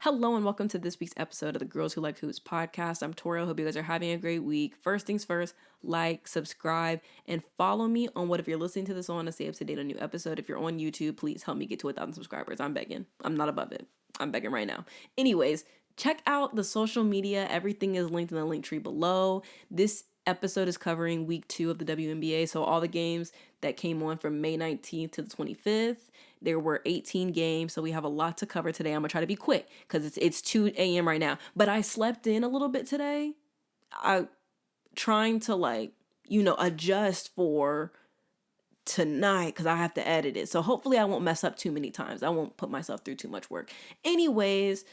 Hello and welcome to this week's episode of the Girls Who Like Hoops podcast. I'm Tori. I hope you guys are having a great week. First things first, like, subscribe, and follow me on whatever you're listening to this on to stay up to date on a new episode. If you're on YouTube, please help me get to 1,000 subscribers. I'm begging. I'm not above it. I'm begging right now. Anyways, check out the social media. Everything is linked in the link tree below. This episode is covering week 2 of the WNBA, so all the games that came on from May 19th to the 25th. There were 18 games, so we have a lot to cover today. I'm gonna try to be quick because it's 2 a.m. right now, but I slept in a little bit today. I trying to adjust for tonight because I have to edit it, so hopefully I won't mess up too many times. I won't put myself through too much work. Anyways,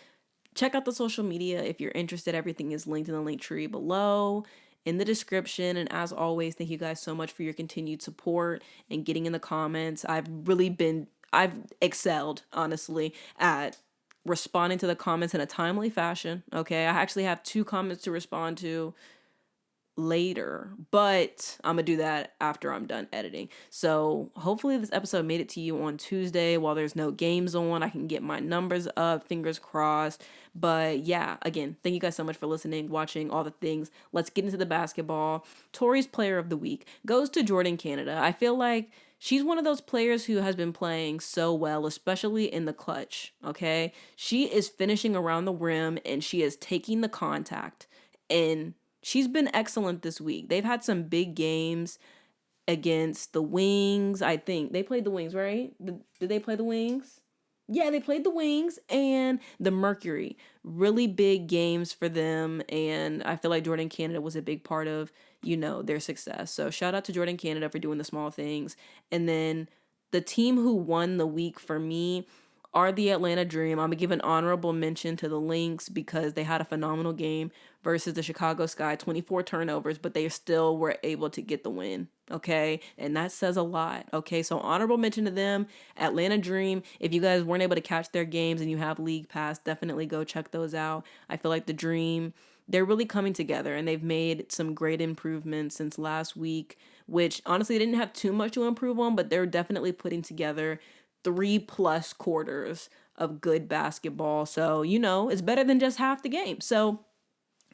check out the social media if you're interested. Everything is linked in the link tree below in the description. And as always, thank you guys so much for your continued support and getting in the comments. I've excelled, honestly, at responding to the comments in a timely fashion. Okay, I actually have 2 comments to respond to later, but I'm gonna do that after I'm done editing. So hopefully this episode made it to you on Tuesday while there's no games on. I can get my numbers up, fingers crossed. But yeah, again, thank you guys so much for listening, watching, all the things. Let's get into the basketball. Tori's player of the week goes to Jordin, Canada. I feel like she's one of those players who has been playing so well, especially in the clutch, okay? She is finishing around the rim and she is taking the contact, and she's been excellent this week. They've had some big games against the Wings. I think they played the Wings, right? Did they play the Wings? Yeah, they played the Wings and the Mercury. Really big games for them. And I feel like Jordin, Canada was a big part of, their success. So shout out to Jordin, Canada for doing the small things. And then the team who won the week for me are the Atlanta Dream. I'm going to give an honorable mention to the Lynx because they had a phenomenal game versus the Chicago Sky, 24 turnovers, but they still were able to get the win, okay? And that says a lot, okay? So honorable mention to them, Atlanta Dream. If you guys weren't able to catch their games and you have League Pass, definitely go check those out. I feel like the Dream, they're really coming together and they've made some great improvements since last week, which honestly they didn't have too much to improve on, but they're definitely putting together 3+ quarters of good basketball. So, it's better than just half the game. So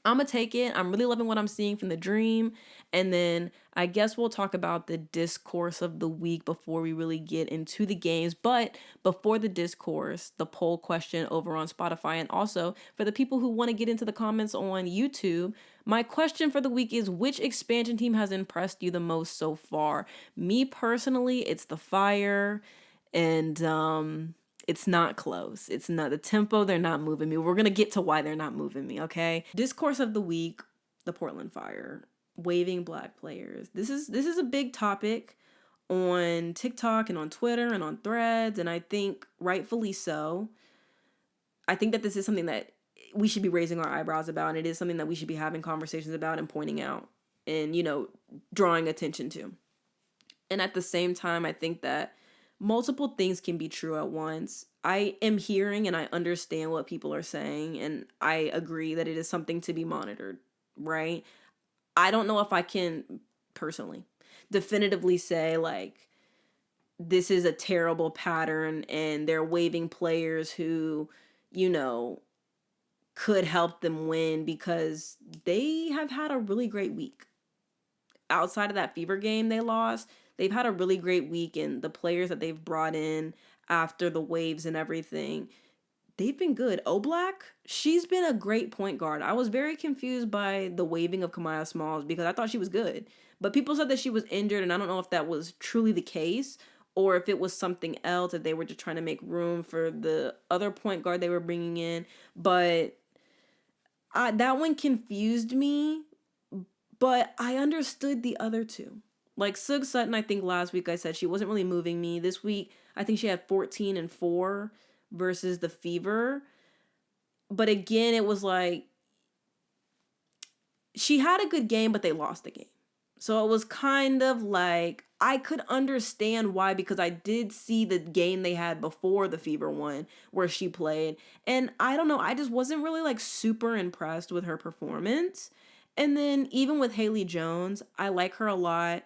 I'm going to take it. I'm really loving what I'm seeing from the Dream. And then I guess we'll talk about the discourse of the week before we really get into the games. But before the discourse, the poll question over on Spotify, and also for the people who want to get into the comments on YouTube, my question for the week is, which expansion team has impressed you the most so far? Me personally, it's the Fire. And it's not close. It's not the tempo. They're not moving me. We're going to get to why they're not moving me, okay? Discourse of the week, the Portland Fire, waving black players. This is a big topic on TikTok and on Twitter and on Threads, and I think rightfully so. I think that this is something that we should be raising our eyebrows about, and it is something that we should be having conversations about and pointing out and, drawing attention to. And at the same time, I think that multiple things can be true at once. I am hearing and I understand what people are saying, and I agree that it is something to be monitored, right? I don't know if I can personally definitively say, like, this is a terrible pattern and they're waving players who, could help them win, because they have had a really great week. Outside of that Fever game they lost, they've had a really great week, and the players that they've brought in after the waves and everything, they've been good. Oblak, she's been a great point guard. I was very confused by the waving of Kahleah Smalls because I thought she was good. But people said that she was injured, and I don't know if that was truly the case or if it was something else, if they were just trying to make room for the other point guard they were bringing in. But that one confused me, but I understood the other two. Like Sug Sutton, I think last week I said she wasn't really moving me. This week, I think she had 14 and 4 versus the Fever. But again, it was like, she had a good game, but they lost the game. So it was kind of like, I could understand why, because I did see the game they had before the Fever one where she played. And I don't know, I just wasn't really like super impressed with her performance. And then even with Haley Jones, I like her a lot.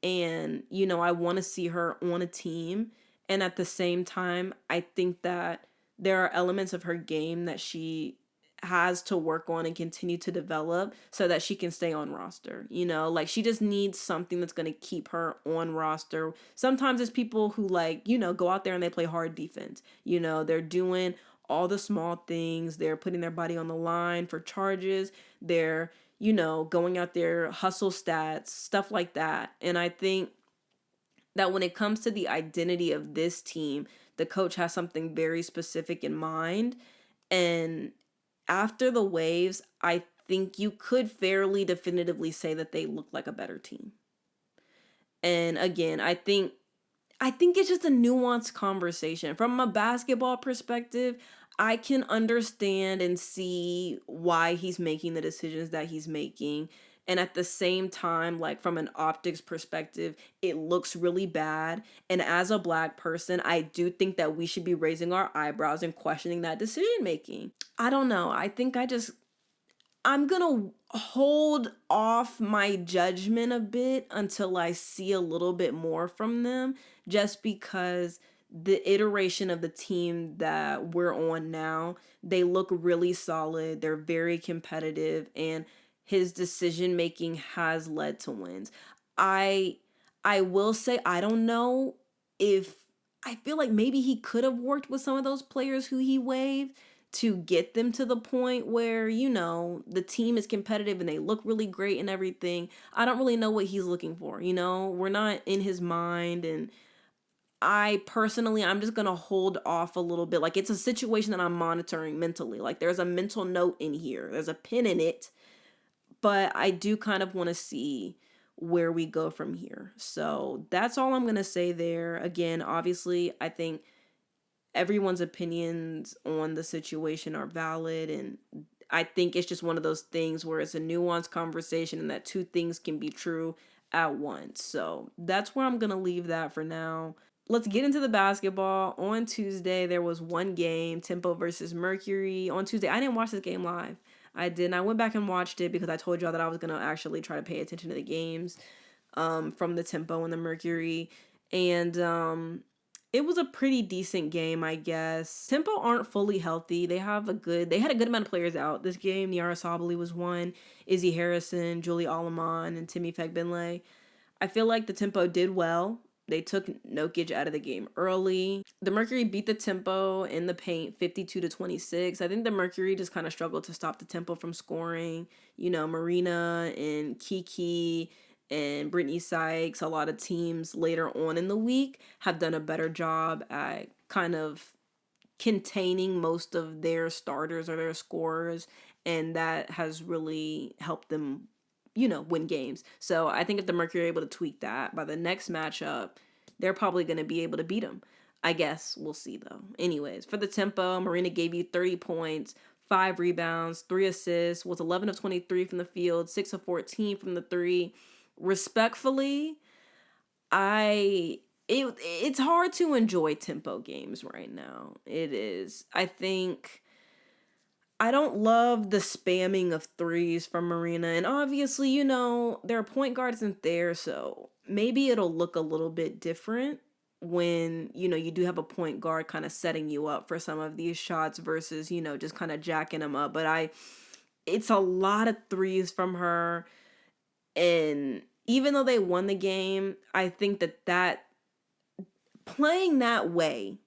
And, I want to see her on a team. And at the same time, I think that there are elements of her game that she has to work on and continue to develop so that she can stay on roster. You know, like she just needs something that's going to keep her on roster. Sometimes it's people who like, you know, go out there and they play hard defense. You know, they're doing all the small things. They're putting their body on the line for charges. They're, you know, going out there, hustle stats, stuff like that. And I think that when it comes to the identity of this team, the coach has something very specific in mind. And after the waves, I think you could fairly definitively say that they look like a better team. And again, I think it's just a nuanced conversation. From a basketball perspective, I can understand and see why he's making the decisions that he's making. And at the same time, like from an optics perspective, it looks really bad. And as a black person, I do think that we should be raising our eyebrows and questioning that decision making. I don't know. I'm gonna hold off my judgment a bit until I see a little bit more from them, just because the iteration of the team that we're on now, they look really solid. They're very competitive, and his decision making has led to wins. I I will say I don't know if I feel like maybe he could have worked with some of those players who he waived to get them to the point where, you know, the team is competitive and they look really great and everything. I don't really know what he's looking for, you know? We're not in his mind, and I personally I'm just going to hold off a little bit. Like it's a situation that I'm monitoring mentally. Like there's a mental note in here. There's a pin in it, but I do kind of want to see where we go from here. So, that's all I'm going to say there. Again, obviously, I think everyone's opinions on the situation are valid, and I think it's just one of those things where it's a nuanced conversation and that two things can be true at once. So that's where I'm going to leave that for now. Let's get into the basketball. On Tuesday, there was one game, Tempo versus Mercury. On Tuesday, I didn't watch this game live. I didn't. I went back and watched it because I told y'all that I was going to actually try to pay attention to the games from the Tempo and the Mercury. And it was a pretty decent game, I guess. Tempo aren't fully healthy. They had a good amount of players out this game. Niara Sabali was one, Izzy Harrison, Julie Alaman, and Timmy Fagbinley. I feel like the Tempo did well. They took Nokic out of the game early. The Mercury beat the Tempo in the paint 52-26. I think the Mercury just kind of struggled to stop the Tempo from scoring. You know, Marina and Kiki and Brittany Sykes, a lot of teams later on in the week have done a better job at kind of containing most of their starters or their scorers, and that has really helped them, you know, win games. So I think if the Mercury are able to tweak that by the next matchup, they're probably going to be able to beat them. I guess we'll see though. Anyways, for the Tempo, Marina gave you 30 points, 5 rebounds, 3 assists, was 11 of 23 from the field, 6 of 14 from the 3. Respectfully, it's hard to enjoy Tempo games right now. It is. I think I don't love the spamming of threes from Marina. And obviously, you know, their point guard isn't there, so maybe it'll look a little bit different when, you know, you do have a point guard kind of setting you up for some of these shots versus, you know, just kind of jacking them up. But it's a lot of threes from her. And even though they won the game, I think that playing that way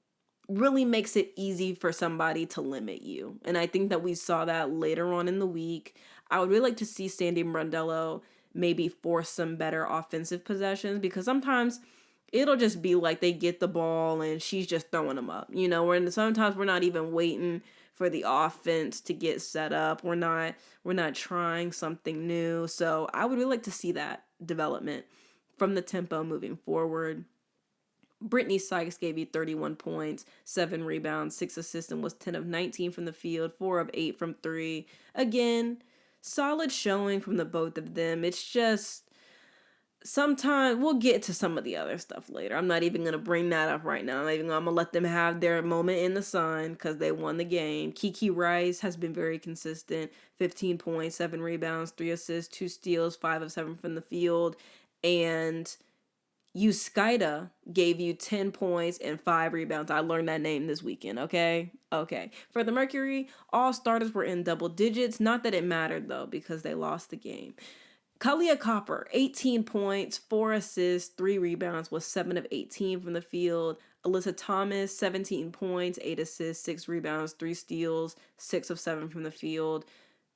really makes it easy for somebody to limit you. And I think that we saw that later on in the week. I would really like to see Sandy Brondello maybe force some better offensive possessions, because sometimes it'll just be like they get the ball and she's just throwing them up. You know, sometimes we're not even waiting for the offense to get set up. We're not trying something new. So I would really like to see that development from the Tempo moving forward. Brittany Sykes gave you 31 points, 7 rebounds, 6 assists, and was 10 of 19 from the field, 4 of 8 from 3. Again, solid showing from the both of them. It's just sometimes we'll get to some of the other stuff later. I'm not even going to bring that up right now. I'm going to let them have their moment in the sun because they won the game. Kiki Rice has been very consistent. 15 points, 7 rebounds, 3 assists, 2 steals, 5 of 7 from the field. And Euskida gave you 10 points and 5 rebounds. I learned that name this weekend, okay? Okay. For the Mercury, all starters were in double digits. Not that it mattered, though, because they lost the game. Kahleah Copper, 18 points, 4 assists, 3 rebounds, was 7 of 18 from the field. Alyssa Thomas, 17 points, 8 assists, 6 rebounds, 3 steals, 6 of 7 from the field.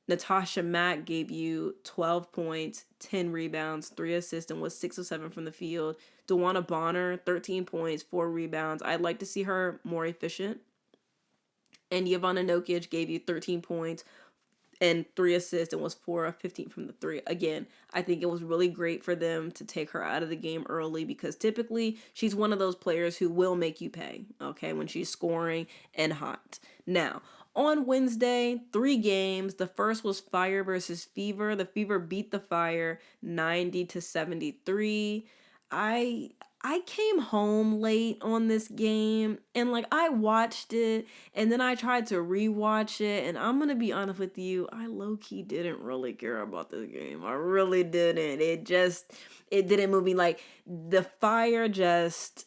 Natasha Mack gave you 12 points, 10 rebounds, 3 assists, and was 6 of 7 from the field. DeWanna Bonner, 13 points, 4 rebounds. I'd like to see her more efficient. And Ivana Nokic gave you 13 points and 3 assists and was 4 of 15 from the 3. Again, I think it was really great for them to take her out of the game early because typically she's one of those players who will make you pay, okay, when she's scoring and hot. Now, on Wednesday, 3 games. The first was Fire versus Fever. The Fever beat the Fire 90-73. I came home late on this game and like I watched it and then I tried to rewatch it, and I'm gonna be honest with you, I low-key didn't really care about this game. I really didn't. It didn't move me. Like the Fire just,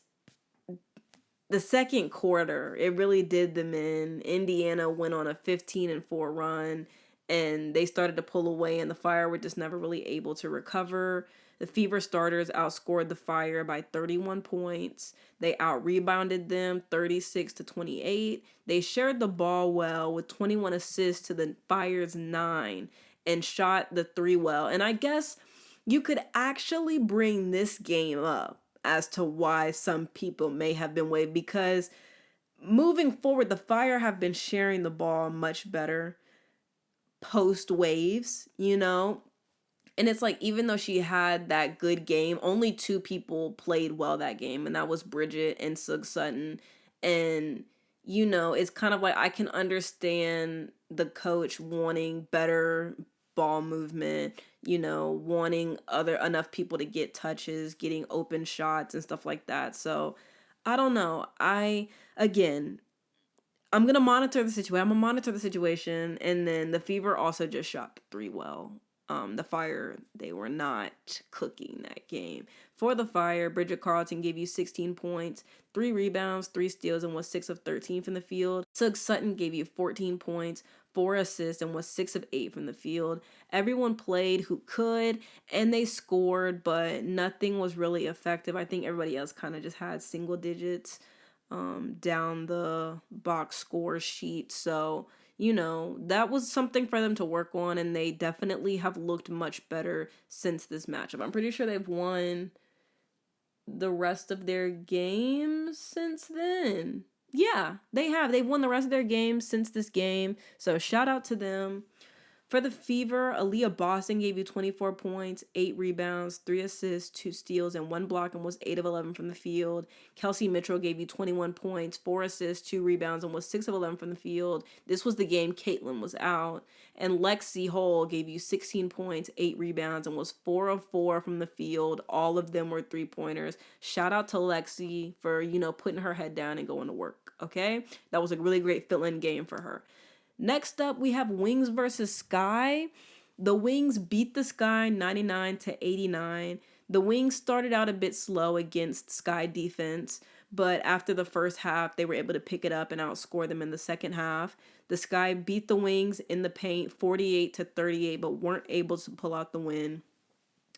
the second quarter, it really did them in. Indiana went on a 15-4 run and they started to pull away, and the Fire were just never really able to recover. The Fever starters outscored the Fire by 31 points. They out-rebounded them 36-28. They shared the ball well with 21 assists to the Fire's 9 and shot the 3 well. And I guess you could actually bring this game up as to why some people may have been waived, because moving forward, the Fire have been sharing the ball much better post waves, you know? And it's like, even though she had that good game, only 2 people played well that game, and that was Bridget and Sug Sutton. And, you know, it's kind of like I can understand the coach wanting better ball movement, you know, wanting enough people to get touches, getting open shots and stuff like that. So I don't know. Again, I'm gonna monitor the situation. I'm gonna monitor the situation, and then the Fever also just shot the 3 well. The Fire, they were not cooking that game. For the Fire, Bridget Carlton gave you 16 points, 3 rebounds, 3 steals, and was 6 of 13 from the field. Sug Sutton gave you 14 points, 4 assists, and was 6 of 8 from the field. Everyone played who could, and they scored, but nothing was really effective. I think everybody else kind of just had single digits down the box score sheet. So, you know, that was something for them to work on, and they definitely have looked much better since this matchup. I'm pretty sure they've won the rest of their games since then. Yeah, they have. They've won the rest of their games since this game. So shout out to them. For the Fever, Aaliyah Boston gave you 24 points, 8 rebounds, 3 assists, 2 steals, and 1 block, and was 8 of 11 from the field. Kelsey Mitchell gave you 21 points, 4 assists, 2 rebounds, and was 6 of 11 from the field. This was the game Caitlin was out. And Lexi Hole gave you 16 points, 8 rebounds, and was 4 of 4 from the field. All of them were 3-pointers. Shout out to Lexi for, you know, putting her head down and going to work, okay? That was a really great fill-in game for her. Next up, we have Wings versus Sky. The Wings beat the Sky 99-89. The Wings started out a bit slow against Sky defense, but after the first half, they were able to pick it up and outscore them in the second half. The Sky beat the Wings in the paint 48-38, but weren't able to pull out the win.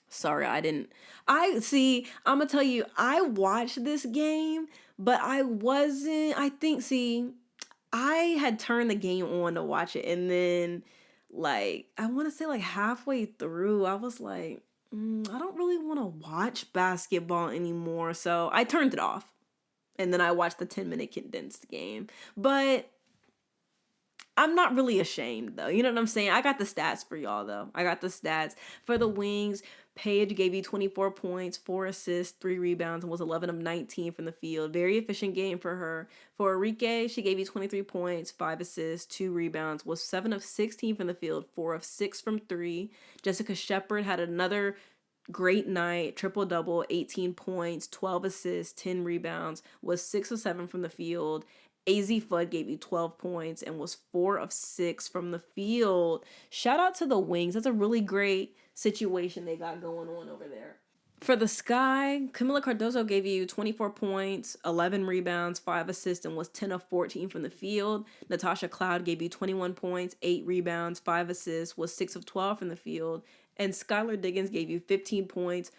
Sorry, I'm gonna tell you, I watched this game, but I had turned the game on to watch it, and then, like, I want to say, like, halfway through, I was like, I don't really want to watch basketball anymore, so I turned it off, and then I watched the 10-minute condensed game, but I'm not really ashamed, though. You know what I'm saying? I got the stats for y'all, though. I got the stats. For the Wings, Paige gave you 24 points, 4 assists, 3 rebounds, and was 11 of 19 from the field. Very efficient game for her. For Enrique, she gave you 23 points, 5 assists, 2 rebounds, was 7 of 16 from the field, 4 of 6 from 3. Jessica Shepard had another great night, triple-double, 18 points, 12 assists, 10 rebounds, was 6 of 7 from the field. AZ Fudd gave you 12 points and was 4 of 6 from the field. Shout out to the Wings. That's a really great situation they got going on over there. For the Sky, Camila Cardozo gave you 24 points, 11 rebounds, 5 assists, and was 10 of 14 from the field. Natasha Cloud gave you 21 points, 8 rebounds, 5 assists, was 6 of 12 from the field. And Skylar Diggins gave you 15 points,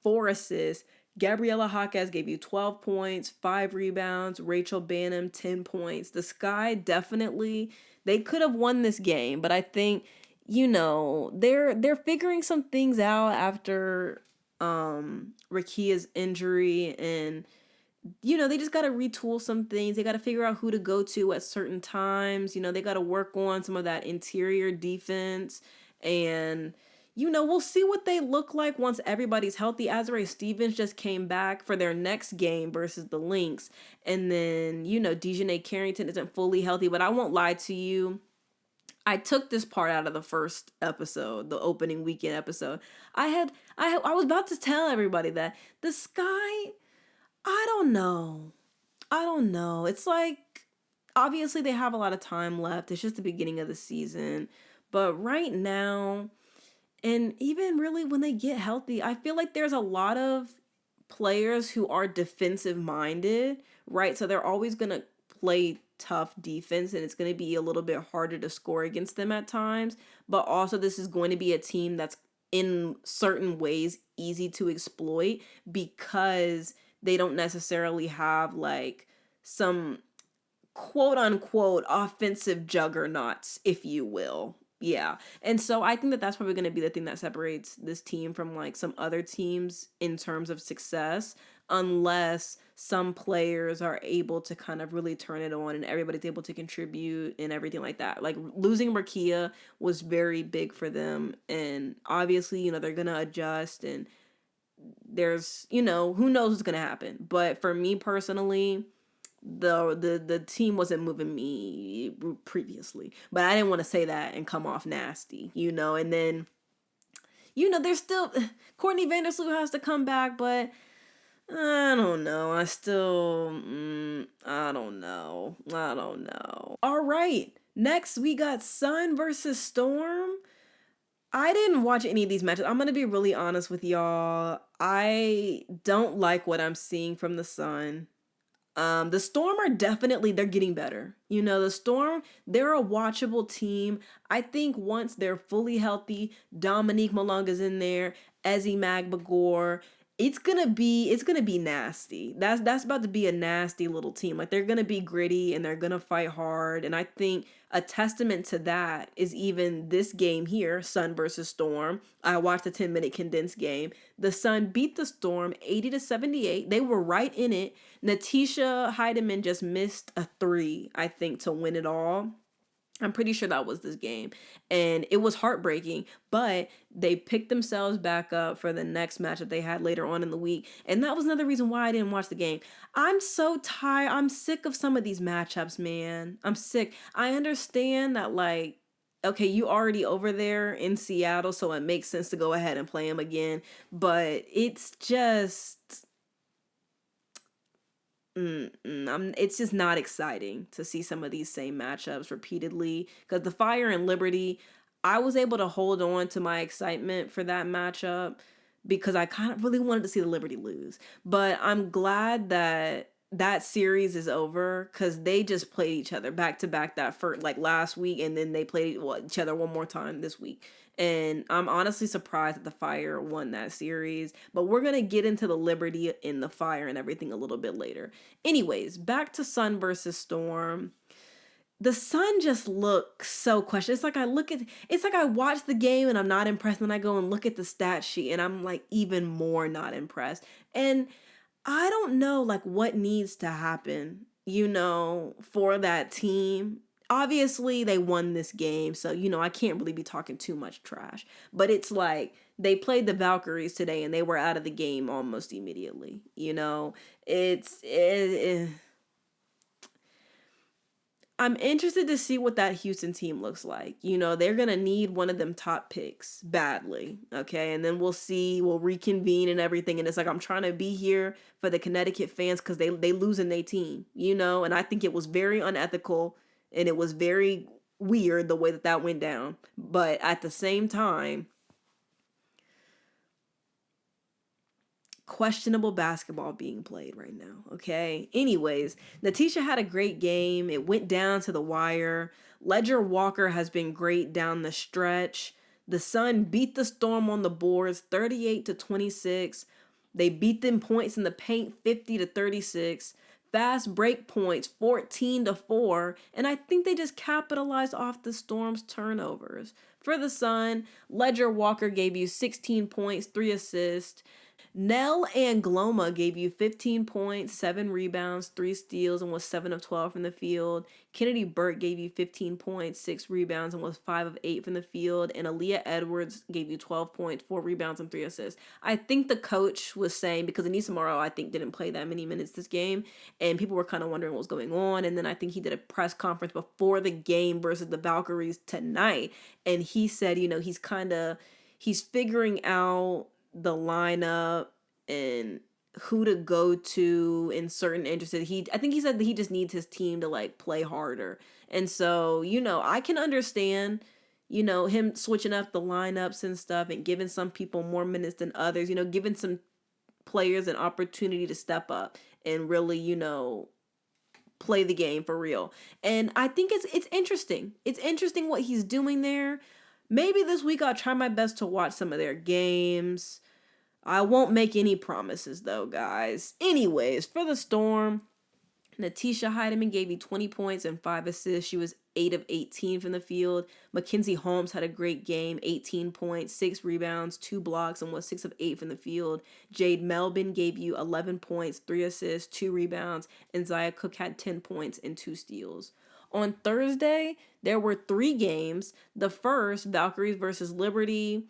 4 assists. Gabriella Jaquez gave you 12 points, 5 rebounds. Rachel Banham, 10 points. The Sky definitely, they could have won this game, but I think, they're figuring some things out after Rakia's injury, and they just got to retool some things. They got to figure out who to go to at certain times. They got to work on some of that interior defense, and we'll see what they look like once everybody's healthy. Azrae Stevens just came back for their next game versus the Lynx, and then Dejanay Carrington isn't fully healthy, but I won't lie to you, I took this part out of the first episode, the opening weekend episode. I was about to tell everybody that the Sky, I don't know. I don't know. It's like, obviously they have a lot of time left. It's just the beginning of the season. But right now, and even really when they get healthy, I feel like there's a lot of players who are defensive minded, right? So they're always going to play tough defense, and it's going to be a little bit harder to score against them at times. But also, this is going to be a team that's in certain ways easy to exploit because they don't necessarily have like some quote unquote offensive juggernauts, if you will. Yeah. And so I think that that's probably going to be the thing that separates this team from like some other teams in terms of success, unless some players are able to kind of really turn it on and everybody's able to contribute and everything like that. Like losing Rakia was very big for them. And obviously, they're going to adjust, and there's, who knows what's going to happen. But for me personally, the team wasn't moving me previously, but I didn't want to say that and come off nasty, and then there's still Courtney Vandersloot has to come back, but I don't know. I don't know. All right, next we got Sun versus Storm. I didn't watch any of these matches. I'm gonna be really honest with y'all. I don't like what I'm seeing from the Sun. The Storm are definitely, they're getting better. The Storm, they're a watchable team. I think once they're fully healthy, Dominique Malonga's in there, Ezzy Magbagor, it's gonna be nasty. That's about to be a nasty little team. Like, they're gonna be gritty and they're gonna fight hard. And I think a testament to that is even this game here, Sun versus Storm. I watched the 10-minute condensed game. The Sun beat the Storm 80-78. They were right in it. Natisha Heidemann just missed a 3, I think, to win it all. I'm pretty sure that was this game. And it was heartbreaking, but they picked themselves back up for the next match that they had later on in the week. And that was another reason why I didn't watch the game. I'm so tired. I'm sick of some of these matchups, man. I'm sick. I understand that, like, okay, you already over there in Seattle, so it makes sense to go ahead and play them again. But it's just... it's just not exciting to see some of these same matchups repeatedly, because the Fire and Liberty, I was able to hold on to my excitement for that matchup because I kind of really wanted to see the Liberty lose. But I'm glad that that series is over, because they just played each other back to back that first, like last week, and then they played each other one more time this week. And I'm honestly surprised that the Fire won that series. But we're going to get into the Liberty in the Fire and everything a little bit later. Anyways, back to Sun versus Storm. The Sun just looks so questionable. It's like I watch the game and I'm not impressed. And then I go and look at the stat sheet and I'm like even more not impressed. And I don't know like what needs to happen, for that team. Obviously, they won this game, so, I can't really be talking too much trash. But it's like, they played the Valkyries today, and they were out of the game almost immediately. I'm interested to see what that Houston team looks like. They're going to need one of them top picks badly, okay? And then we'll reconvene and everything. And it's like, I'm trying to be here for the Connecticut fans because they losing their team, And I think it was very unethical. And it was very weird the way that went down. But at the same time, questionable basketball being played right now. Okay. Anyways, Natisha had a great game. It went down to the wire. Ledger Walker has been great down the stretch. The Sun beat the Storm on the boards 38-26. They beat them points in the paint 50-36. Fast break points 14-4. And I think they just capitalized off the Storm's turnovers. For the Sun, Ledger Walker gave you 16 points, 3 assists. Nell Angloma gave you 15 points, 7 rebounds, 3 steals, and was 7 of 12 from the field. Kennedy Burke gave you 15 points, 6 rebounds, and was 5 of 8 from the field. And Aaliyah Edwards gave you 12 points, 4 rebounds, and 3 assists. I think the coach was saying, because Anissa Morrow, I think, didn't play that many minutes this game, and people were kind of wondering what was going on. And then I think he did a press conference before the game versus the Valkyries tonight. And he said, he's figuring out the lineup and who to go to in certain interested. I think he said that he just needs his team to like play harder. And so, I can understand, him switching up the lineups and stuff and giving some people more minutes than others, giving some players an opportunity to step up and really, play the game for real. And I think it's interesting. It's interesting what he's doing there. Maybe this week I'll try my best to watch some of their games. I won't make any promises though, guys. Anyways, for the Storm, Natisha Heidemann gave you 20 points and 5 assists. She was 8 of 18 from the field. Mackenzie Holmes had a great game, 18 points, 6 rebounds, 2 blocks, and was 6 of 8 from the field. Jade Melvin gave you 11 points, 3 assists, 2 rebounds, and Zaya Cook had 10 points and 2 steals. On Thursday, there were 3 games. The first, Valkyries versus Liberty.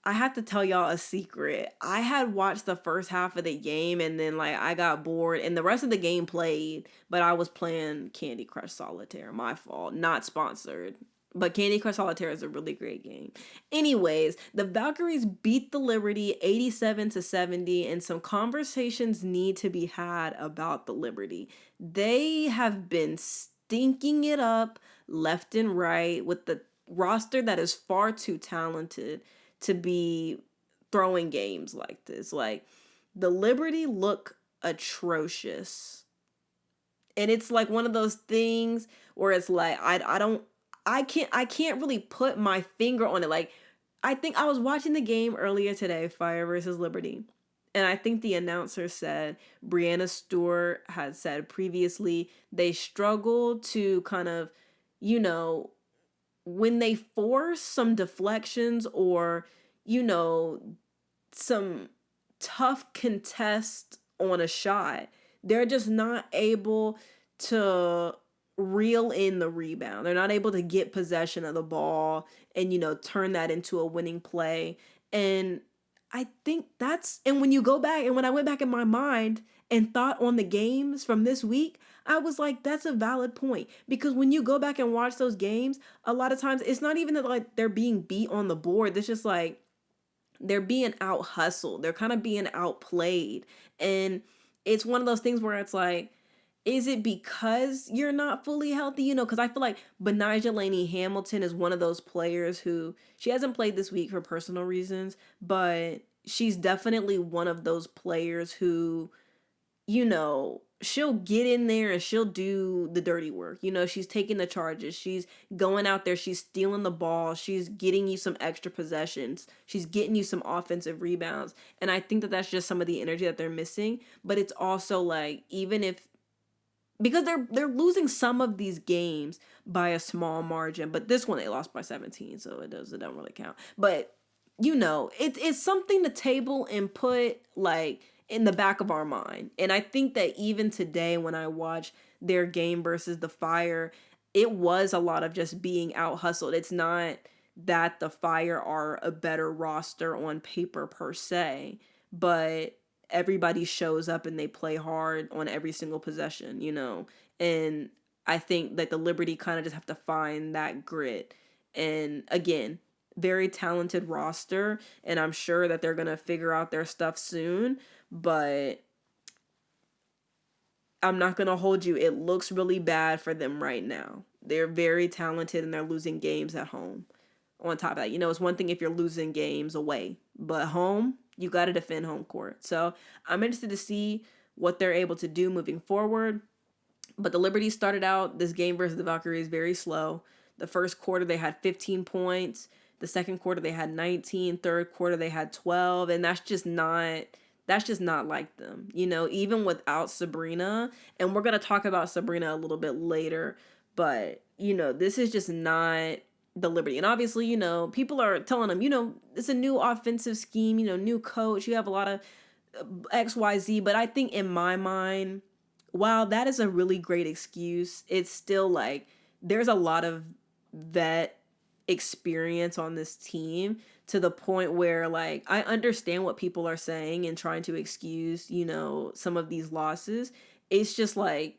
I have to tell y'all a secret. I had watched the first half of the game and then I got bored and the rest of the game played, but I was playing Candy Crush Solitaire. My fault. Not sponsored. But Candy Crush Solitaire is a really great game. Anyways, the Valkyries beat the Liberty 87-70, and some conversations need to be had about the Liberty. They have been stinking it up left and right with the roster that is far too talented to be throwing games like this. Like, the Liberty look atrocious. And it's like one of those things where it's like I can't really put my finger on it. Like, I think I was watching the game earlier today, Fire versus Liberty. And I think the announcer said, Brianna Stewart had said previously, they struggle to kind of, when they force some deflections or, some tough contest on a shot, they're just not able to reel in the rebound. They're not able to get possession of the ball and, turn that into a winning play. And I think and when you go back, and when I went back in my mind and thought on the games from this week, I was like, that's a valid point. Because when you go back and watch those games, a lot of times it's not even that like they're being beat on the board. It's just like they're being out hustled. They're kind of being outplayed. And it's one of those things where it's like, is it because you're not fully healthy? Because I feel like Benijah Laney Hamilton is one of those players who, she hasn't played this week for personal reasons, but she's definitely one of those players who, she'll get in there and she'll do the dirty work. She's taking the charges. She's going out there. She's stealing the ball. She's getting you some extra possessions. She's getting you some offensive rebounds. And I think that that's just some of the energy that they're missing. But it's also like, because they're losing some of these games by a small margin, but this one they lost by 17, so it doesn't really count. But it's something to table and put like in the back of our mind. And I think that even today when I watch their game versus the Fire, it was a lot of just being out hustled. It's not that the Fire are a better roster on paper per se, but everybody shows up and they play hard on every single possession, and I think that the Liberty kind of just have to find that grit. And again, very talented roster, and I'm sure that they're going to figure out their stuff soon, but I'm not going to hold you. It looks really bad for them right now. They're very talented and they're losing games at home. On top of that, it's one thing if you're losing games away, but home, You got to defend home court. So I'm interested to see what they're able to do moving forward. But the Liberty started out this game versus the Valkyries very slow. The first quarter, they had 15 points. The second quarter, they had 19. Third quarter, they had 12. And that's just not like them. Even without Sabrina, and we're going to talk about Sabrina a little bit later, but, this is just not the Liberty. And obviously, people are telling them, it's a new offensive scheme, new coach. You have a lot of XYZ, but I think in my mind, while that is a really great excuse, it's still like there's a lot of vet experience on this team to the point where, like, I understand what people are saying and trying to excuse, some of these losses. It's just like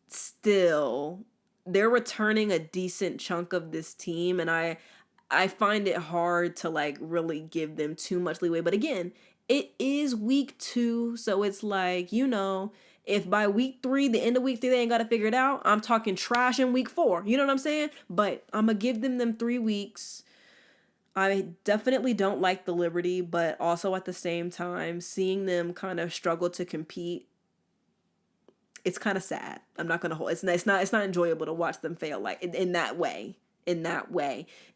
still they're returning a decent chunk of this team, and I find it hard to like really give them too much leeway. But again, it is week 2, so it's like, if by week 3, the end of week 3, they ain't got to figure it out, I'm talking trash in week 4. You know what I'm saying? But I'm going to give them 3 weeks. I definitely don't like the Liberty, but also at the same time, seeing them kind of struggle to compete, it's kind of sad. I'm not going to hold. It's not enjoyable to watch them fail like in that way.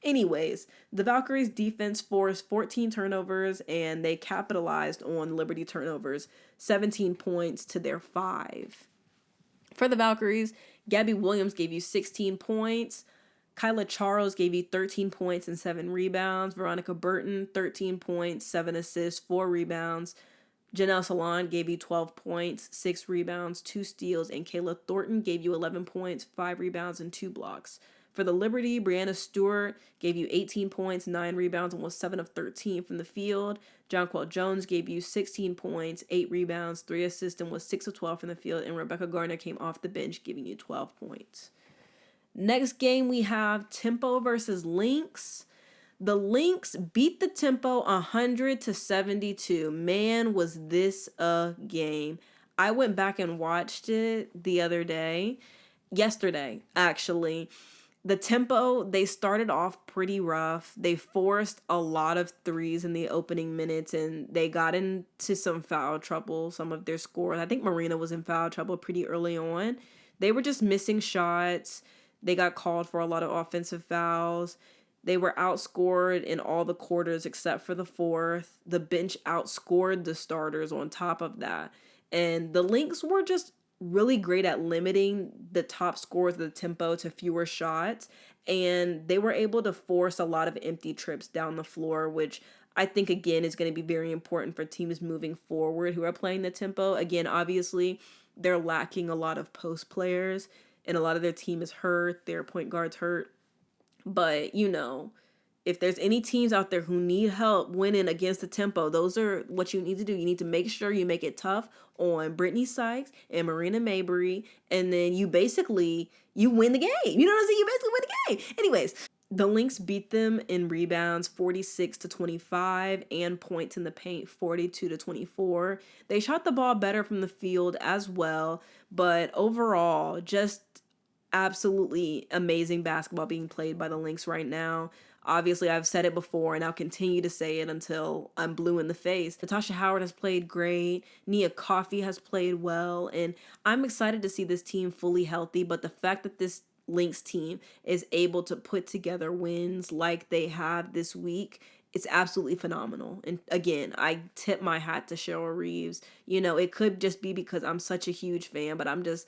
Anyways, the Valkyries defense forced 14 turnovers and they capitalized on Liberty turnovers, 17 points to their 5. For the Valkyries, Gabby Williams gave you 16 points. Kyla Charles gave you 13 points and 7 rebounds. Veronica Burton, 13 points, 7 assists, 4 rebounds. Janelle Salon gave you 12 points, 6 rebounds, 2 steals, and Kayla Thornton gave you 11 points, 5 rebounds, and 2 blocks. For the Liberty, Brianna Stewart gave you 18 points, 9 rebounds, and was 7 of 13 from the field. Jonquel Jones gave you 16 points, 8 rebounds, 3 assists, and was 6 of 12 from the field. And Rebecca Garner came off the bench, giving you 12 points. Next game, we have Tempo versus Lynx. The Lynx beat the Tempo 100-72. Man, was this a game. I went back and watched it yesterday, actually. The Tempo, they started off pretty rough. They forced a lot of threes in the opening minutes, and they got into some foul trouble, some of their scores. I think Marina was in foul trouble pretty early on. They were just missing shots. They got called for a lot of offensive fouls. They were outscored in all the quarters except for the 4th. The bench outscored the starters on top of that. And the Lynx were just really great at limiting the top scorers of the Tempo to fewer shots, and they were able to force a lot of empty trips down the floor, which I think again is going to be very important for teams moving forward who are playing the Tempo. Again, obviously they're lacking a lot of post players and a lot of their team is hurt, their point guard's hurt, but if there's any teams out there who need help winning against the Tempo, those are what you need to do. You need to make sure you make it tough on Brittany Sykes and Marina Mabry, and then you win the game. You know what I'm saying? You basically win the game. Anyways, the Lynx beat them in rebounds 46-25 and points in the paint 42-24. They shot the ball better from the field as well, but overall, just absolutely amazing basketball being played by the Lynx right now. Obviously, I've said it before, and I'll continue to say it until I'm blue in the face. Natasha Howard has played great. Nia Coffey has played well, and I'm excited to see this team fully healthy, but the fact that this Lynx team is able to put together wins like they have this week, it's absolutely phenomenal. And again, I tip my hat to Cheryl Reeves. It could just be because I'm such a huge fan, but I'm just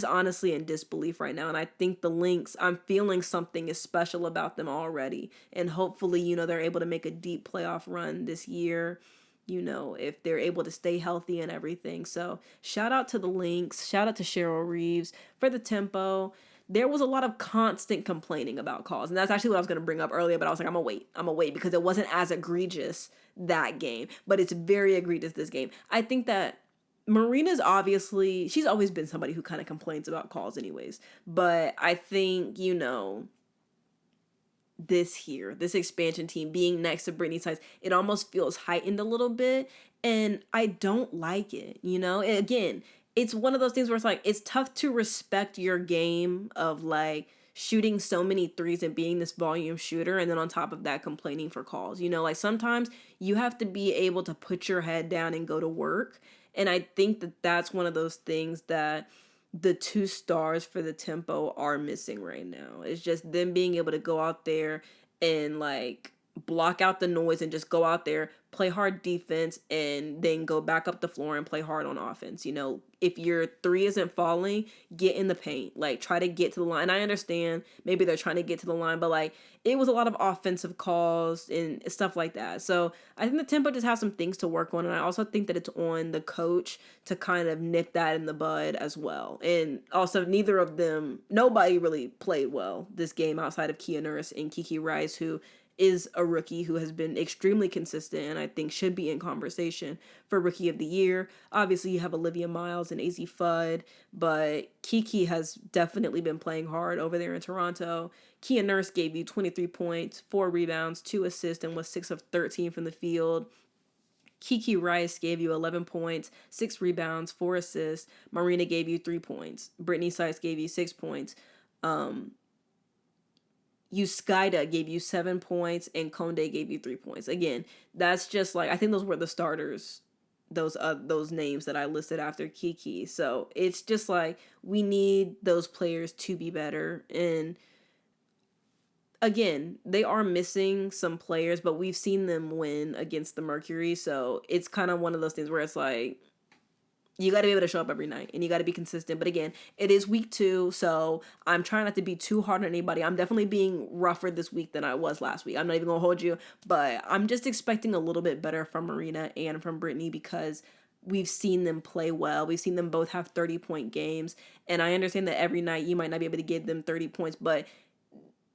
honestly in disbelief right now. And I think the Lynx, I'm feeling something is special about them already. And hopefully, they're able to make a deep playoff run this year, if they're able to stay healthy and everything. So shout out to the Lynx. Shout out to Cheryl Reeves. For the Tempo, there was a lot of constant complaining about calls. And that's actually what I was going to bring up earlier, but I was like, I'm going to wait because it wasn't as egregious that game. But it's very egregious this game. I think that Marina's obviously, she's always been somebody who kind of complains about calls anyways. But I think, this expansion team being next to Brittany Sykes, it almost feels heightened a little bit. And I don't like it, Again, it's one of those things where it's like, it's tough to respect your game of like shooting so many threes and being this volume shooter, and then on top of that complaining for calls. You know, like sometimes you have to be able to put your head down and go to work. And I think that that's one of those things that the two stars for the tempo are missing right now. It's just them being able to go out there and like block out the noise and just go out there, play hard defense, and then go back up the floor and play hard on offense. You know, if your three isn't falling, get in the paint. Like, try to get to the line. I understand maybe they're trying to get to the line, but like, it was a lot of offensive calls and stuff like that. So I think the tempo just has some things to work on. And I also think that it's on the coach to kind of nip that in the bud as well. And also, neither of them, nobody really played well this game outside of Kia Nurse and Kiki Rice, who is a rookie who has been extremely consistent and I think should be in conversation for Rookie of the Year. Obviously, you have Olivia Miles and AZ Fudd, but Kiki has definitely been playing hard over there in Toronto. Kia Nurse gave you 23 points, 4 rebounds, 2 assists, and was 6 of 13 from the field. Kiki Rice gave you 11 points, 6 rebounds, 4 assists. Marina gave you 3 points. Brittany Sykes gave you 6 points. Yuskaida gave you 7 points, and Konde gave you 3 points. Again, that's just like, I think those were the starters, those names that I listed after Kiki. So it's just like, we need those players to be better. And again, they are missing some players, but we've seen them win against the Mercury. So it's kind of one of those things where it's like, you got to be able to show up every night and you got to be consistent. But again, it is week 2, so I'm trying not to be too hard on anybody. I'm definitely being rougher this week than I was last week. I'm not even going to hold you, but I'm just expecting a little bit better from Marina and from Brittany because we've seen them play well. We've seen them both have 30-point games. And I understand that every night you might not be able to give them 30 points, but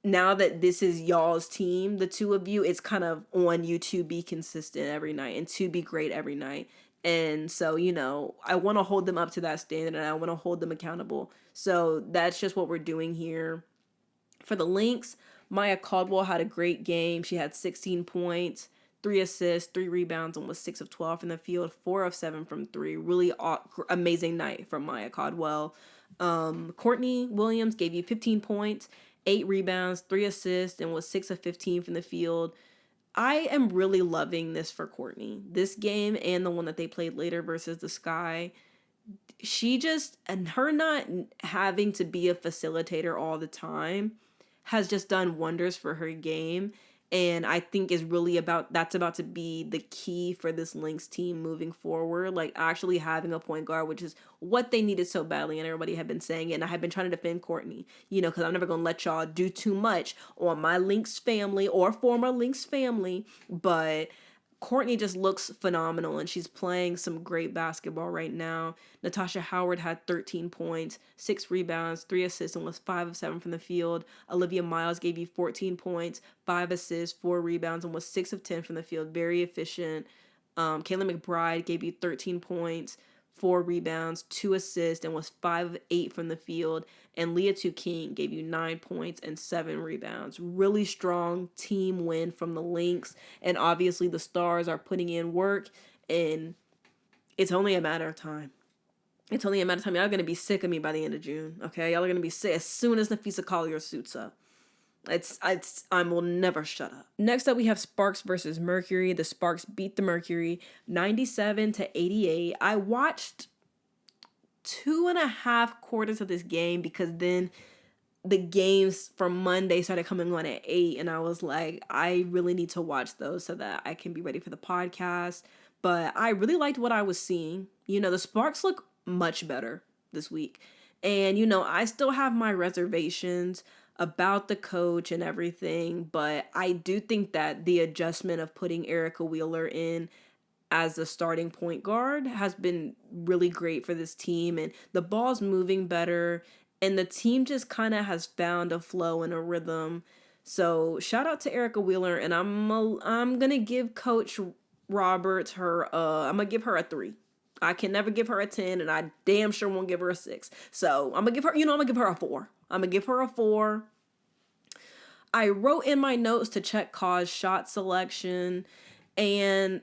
now that this is y'all's team, the two of you, it's kind of on you to be consistent every night and to be great every night. And so, you know, I want to hold them up to that standard and I want to hold them accountable. So that's just what we're doing here. For the Lynx, Maya Caldwell had a great game. She had 16 points, 3 assists, 3 rebounds, and was 6 of 12 from the field, 4 of 7 from 3. Really amazing night from Maya Caldwell. Courtney Williams gave you 15 points, 8 rebounds, 3 assists, and was 6 of 15 from the field. I am really loving this for Courtney. This game and the one that they played later versus the Sky. She just, and her not having to be a facilitator all the time has just done wonders for her game. And I think is really that's about to be the key for this Lynx team moving forward. Like actually having a point guard, which is what they needed so badly. And everybody had been saying it. And I had been trying to defend Courtney, you know, because I'm never going to let y'all do too much on my Lynx family or former Lynx family. But Courtney just looks phenomenal and she's playing some great basketball right now. Natasha Howard had 13 points, 6 rebounds, 3 assists, and was 5 of 7 from the field. Olivia Miles gave you 14 points, 5 assists, 4 rebounds, and was 6 of 10 from the field. Very efficient. Kayla McBride gave you 13 points, 4 rebounds, 2 assists, and was 5 of 8 from the field. And Leah King gave you 9 points and 7 rebounds. Really strong team win from the Lynx. And obviously the Stars are putting in work. And it's only a matter of time. It's only a matter of time. Y'all are going to be sick of me by the end of June. Okay? Y'all are going to be sick as soon as Nafisa Collier suits up. I will never shut up. Next up, we have Sparks versus Mercury. The Sparks beat the Mercury 97-88. I watched 2.5 quarters of this game because then the games from Monday started coming on at 8, and I was like, I really need to watch those so that I can be ready for the podcast. But I really liked what I was seeing. You know, the Sparks look much better this week. And, you know, I still have my reservations about the coach and everything, but I do think that the adjustment of putting Erica Wheeler in as a starting point guard has been really great for this team, and the ball's moving better, and the team just kind of has found a flow and a rhythm. So shout out to Erica Wheeler, and I'm gonna give Coach Roberts I'm gonna give her a 3. I can never give her a 10, and I damn sure won't give her a 6. So I'm gonna give her, I'm gonna give her a 4. I'm gonna give her a 4. I wrote in my notes to check Kaw's shot selection, and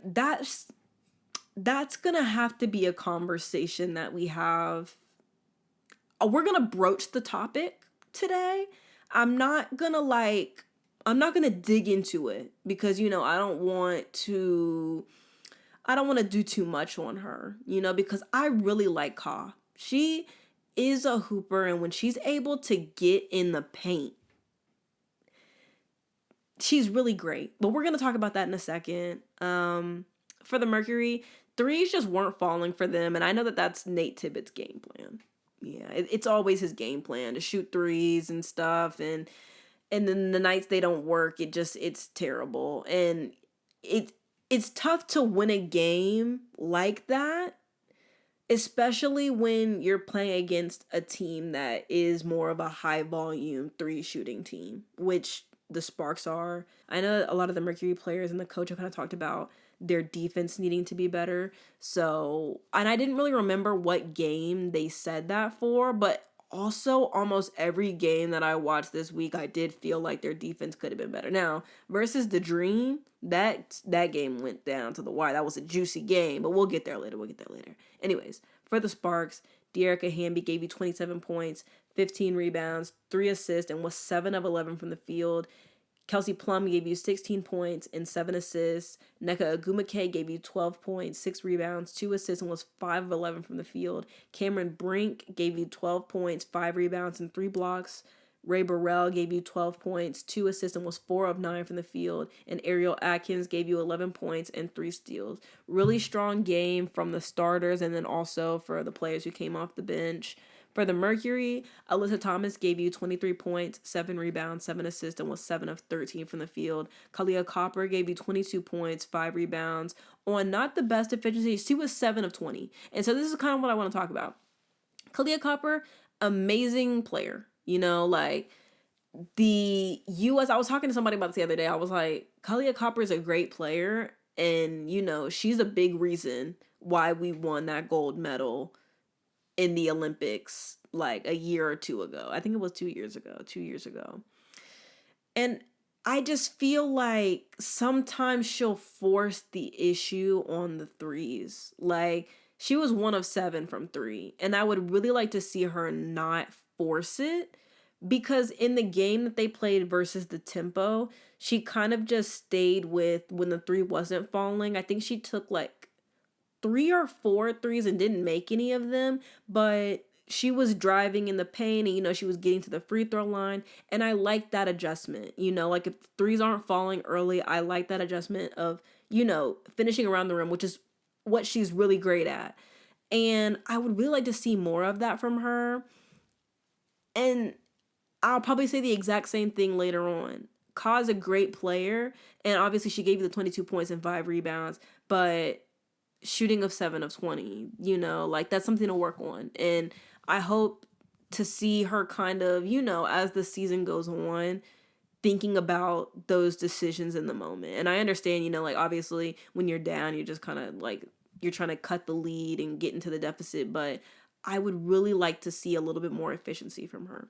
that's gonna have to be a conversation that we have. We're gonna broach the topic today. I'm not gonna dig into it because I don't want to do too much on her, because I really like Ka. She is a hooper, and when she's able to get in the paint, she's really great. But we're gonna talk about that in a second. For the Mercury, threes just weren't falling for them, and I know that that's Nate Tibbetts' game plan. Yeah, it's always his game plan to shoot threes and stuff, and then the nights they don't work, it's terrible, and it's tough to win a game like that, especially when you're playing against a team that is more of a high volume three shooting team, which the Sparks are. I know a lot of the Mercury players and the coach have kind of talked about their defense needing to be better. So, and I didn't really remember what game they said that for, but also almost every game that I watched this week, I did feel like their defense could have been better. Now, versus the Dream, that game went down to the wire. That was a juicy game, but we'll get there later. Anyways, for the Sparks, Dearica Hamby gave you 27 points, 15 rebounds, 3 assists, and was 7 of 11 from the field. Kelsey Plum gave you 16 points and 7 assists. Nneka Ogwumike gave you 12 points, 6 rebounds, 2 assists, and was 5 of 11 from the field. Cameron Brink gave you 12 points, 5 rebounds, and 3 blocks. Ray Burrell gave you 12 points, 2 assists, and was 4 of 9 from the field. And Ariel Atkins gave you 11 points and 3 steals. Really strong game from the starters and then also for the players who came off the bench. For the Mercury, Alyssa Thomas gave you 23 points, 7 rebounds, 7 assists, and was 7 of 13 from the field. Kahleah Copper gave you 22 points, 5 rebounds. On not the best efficiency, she was 7 of 20. And so this is kind of what I want to talk about. Kahleah Copper, amazing player. Like the U.S., I was talking to somebody about this the other day. I was like, Kahleah Copper is a great player. And, she's a big reason why we won that gold medal in the Olympics like a year or two ago. I think it was 2 years ago. And I just feel like sometimes she'll force the issue on the threes. Like she was 1 of 7 from 3. And I would really like to see her not force it, because in the game that they played versus the Tempo, she kind of just stayed with when the 3 wasn't falling. I think she took like 3 or 4 threes and didn't make any of them, but she was driving in the paint and, she was getting to the free throw line. And I like that adjustment, like if threes aren't falling early, I like that adjustment of, finishing around the rim, which is what she's really great at. And I would really like to see more of that from her. And I'll probably say the exact same thing later on. Ka's a great player, and obviously she gave you the 22 points and 5 rebounds, but shooting of 7 of 20, like that's something to work on. And I hope to see her kind of, as the season goes on, thinking about those decisions in the moment. And I understand, like obviously when you're down, you're just kind of like, you're trying to cut the lead and get into the deficit, but I would really like to see a little bit more efficiency from her.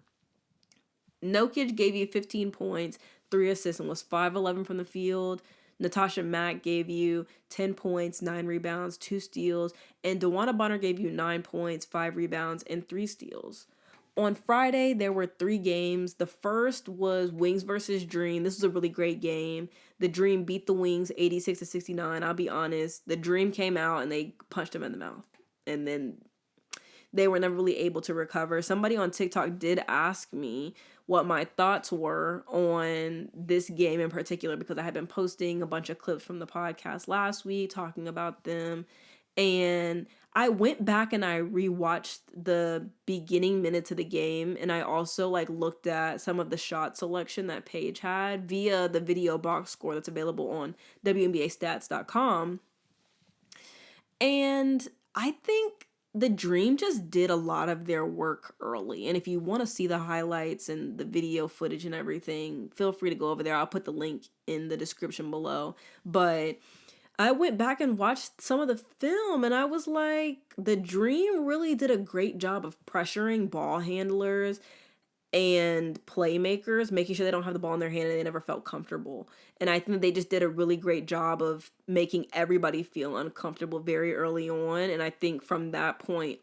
Nokic gave you 15 points, 3 assists, and was 5-11 from the field. Natasha Mack gave you 10 points, 9 rebounds, 2 steals. And DeWanna Bonner gave you 9 points, 5 rebounds, and 3 steals. On Friday, there were 3 games. The first was Wings versus Dream. This was a really great game. The Dream beat the Wings 86-69. I'll be honest. The Dream came out and they punched them in the mouth. And then they were never really able to recover. Somebody on TikTok did ask me what my thoughts were on this game in particular, because I had been posting a bunch of clips from the podcast last week talking about them. And I went back and I rewatched the beginning minutes of the game. And I also looked at some of the shot selection that Paige had via the video box score that's available on WNBAstats.com. And I think the Dream just did a lot of their work early. And if you want to see the highlights and the video footage and everything, feel free to go over there. I'll put the link in the description below. But I went back and watched some of the film and I was like, the Dream really did a great job of pressuring ball handlers and playmakers, making sure they don't have the ball in their hand and they never felt comfortable. And I think they just did a really great job of making everybody feel uncomfortable very early on. And I think from that point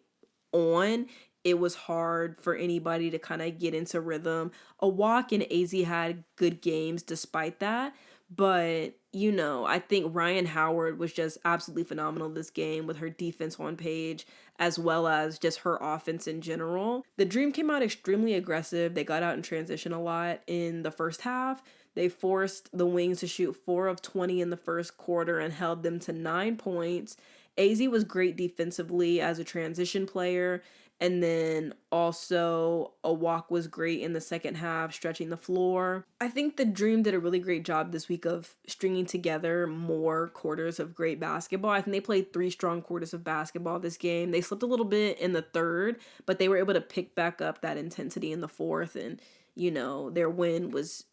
on, it was hard for anybody to kind of get into rhythm. Awak and AZ had good games despite that. But, I think Ryan Howard was just absolutely phenomenal this game with her defense on page, as well as just her offense in general. The Dream came out extremely aggressive. They got out in transition a lot in the first half. They forced the Wings to shoot 4 of 20 in the first quarter and held them to 9 points. AZ was great defensively as a transition player. And then also Awak was great in the second half, stretching the floor. I think the Dream did a really great job this week of stringing together more quarters of great basketball. I think they played 3 strong quarters of basketball this game. They slipped a little bit in the third, but they were able to pick back up that intensity in the fourth. And, their win was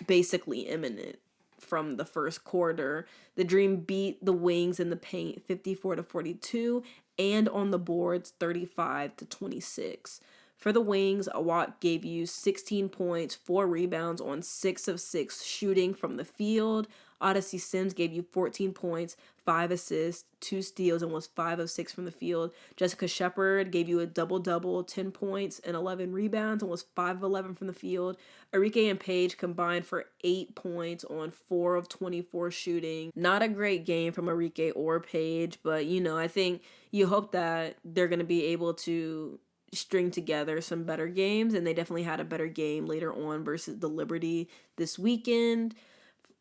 basically imminent from the first quarter. The Dream beat the Wings in the paint 54-42 and on the boards 35-26. For the Wings, Awak gave you 16 points, 4 rebounds on 6 of 6 shooting from the field. Odyssey Sims gave you 14 points, 5 assists, 2 steals, and was 5 of 6 from the field. Jessica Shepard gave you a double-double, 10 points and 11 rebounds, and was 5 of 11 from the field. Arike and Paige combined for 8 points on 4 of 24 shooting. Not a great game from Arike or Paige, but, I think you hope that they're going to be able to string together some better games, and they definitely had a better game later on versus the Liberty this weekend.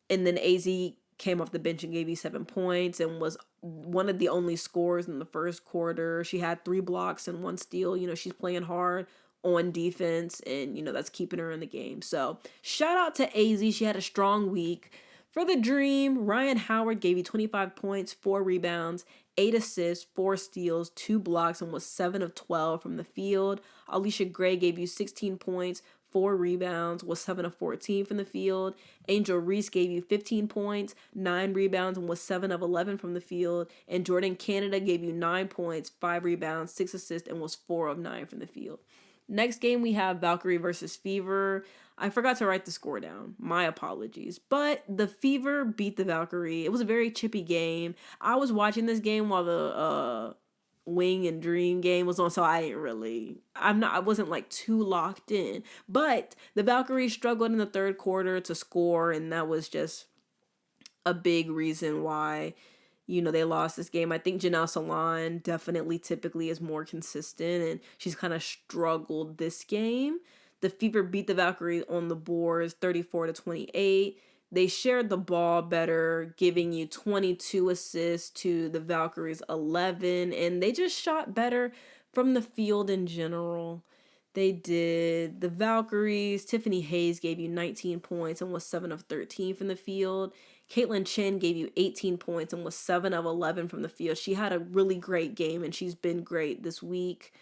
And then AZ came off the bench and gave you 7 points and was one of the only scorers in the first quarter. She had 3 blocks and 1 steal. She's playing hard on defense, and, that's keeping her in the game. So shout out to AZ. She had a strong week. For the Dream, Ryan Howard gave you 25 points, 4 rebounds, 8 assists, 4 steals, 2 blocks, and was 7 of 12 from the field. Alicia Gray gave you 16 points, 4 rebounds, was 7 of 14 from the field. Angel Reese gave you 15 points, 9 rebounds, and was 7 of 11 from the field. And Jordin Canada gave you 9 points, 5 rebounds, 6 assists, and was 4 of 9 from the field. Next game, we have Valkyrie versus Fever. I forgot to write the score down. My apologies. But the Fever beat the Valkyrie. It was a very chippy game. I was watching this game while the Wing and Dream game was on, so I wasn't like too locked in. But the Valkyries struggled in the third quarter to score, and that was just a big reason why they lost this game. I think Janelle Salon definitely typically is more consistent, and she's kind of struggled this game. The Fever beat the Valkyrie on the boards 34-28. They shared the ball better, giving you 22 assists to the Valkyries 11, and they just shot better from the field in general. They did. The Valkyries, Tiffany Hayes gave you 19 points and was 7 of 13 from the field. Caitlin Chen gave you 18 points and was 7 of 11 from the field. She had a really great game, and she's been great this week.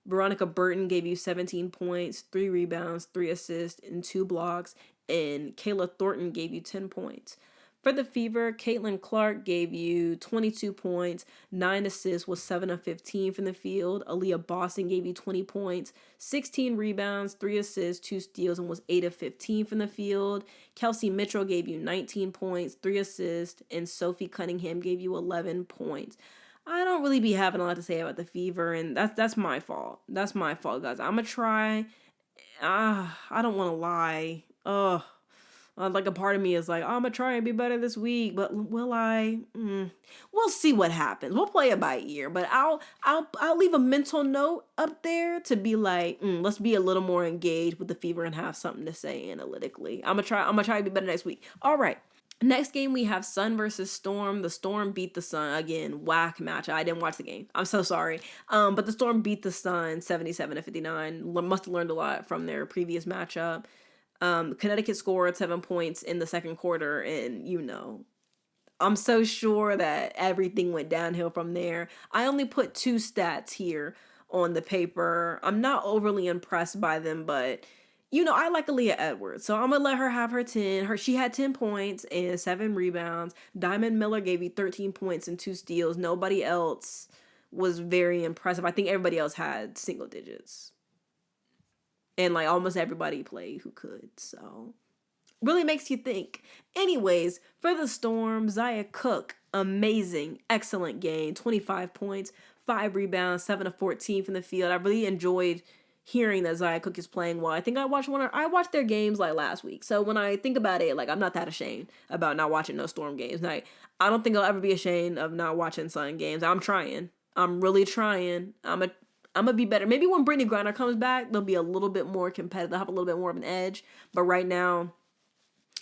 Veronica Burton gave you 17 points, 3 rebounds, 3 assists, and 2 blocks. And Kayla Thornton gave you 10 points. For the Fever, Caitlin Clark gave you 22 points, 9 assists, was 7 of 15 from the field. Aaliyah Boston gave you 20 points, 16 rebounds, 3 assists, 2 steals, and was 8 of 15 from the field. Kelsey Mitchell gave you 19 points, 3 assists, and Sophie Cunningham gave you 11 points. I don't really be having a lot to say about the Fever, and that's my fault. That's my fault, guys. I'm going to try. I don't want to lie. Like a part of me is like, I'm gonna try and be better this week, but will I? We'll see what happens. We'll play it by ear, but I'll leave a mental note up there to be like, let's be a little more engaged with the Fever and have something to say analytically. I'm gonna try to be better next week. All right. Next game, we have Sun versus Storm. The Storm beat the Sun. Again, whack match. I didn't watch the game. I'm so sorry. But the Storm beat the Sun 77-59. Must have learned a lot from their previous matchup. Connecticut scored 7 points in the second quarter, and I'm so sure that everything went downhill from there. I only put 2 stats here on the paper. I'm not overly impressed by them, but I like Aaliyah Edwards, so I'm gonna let her have her 10. She had 10 points and 7 rebounds. Diamond Miller gave you 13 points and 2 steals. Nobody else was very impressive. I think everybody else had single digits. And like almost everybody played who could. So really makes you think. Anyways, for the Storm, Zaya Cook, amazing, excellent game. 25 points, 5 rebounds, 7 of 14 from the field. I really enjoyed hearing that Zaya Cook is playing well. I think I watched their games like last week. So when I think about it, like I'm not that ashamed about not watching no Storm games. Like I don't think I'll ever be ashamed of not watching Sun games. I'm trying. I'm really trying. I'm gonna be better. Maybe when Brittany Griner comes back, they'll be a little bit more competitive. They'll have a little bit more of an edge. But right now,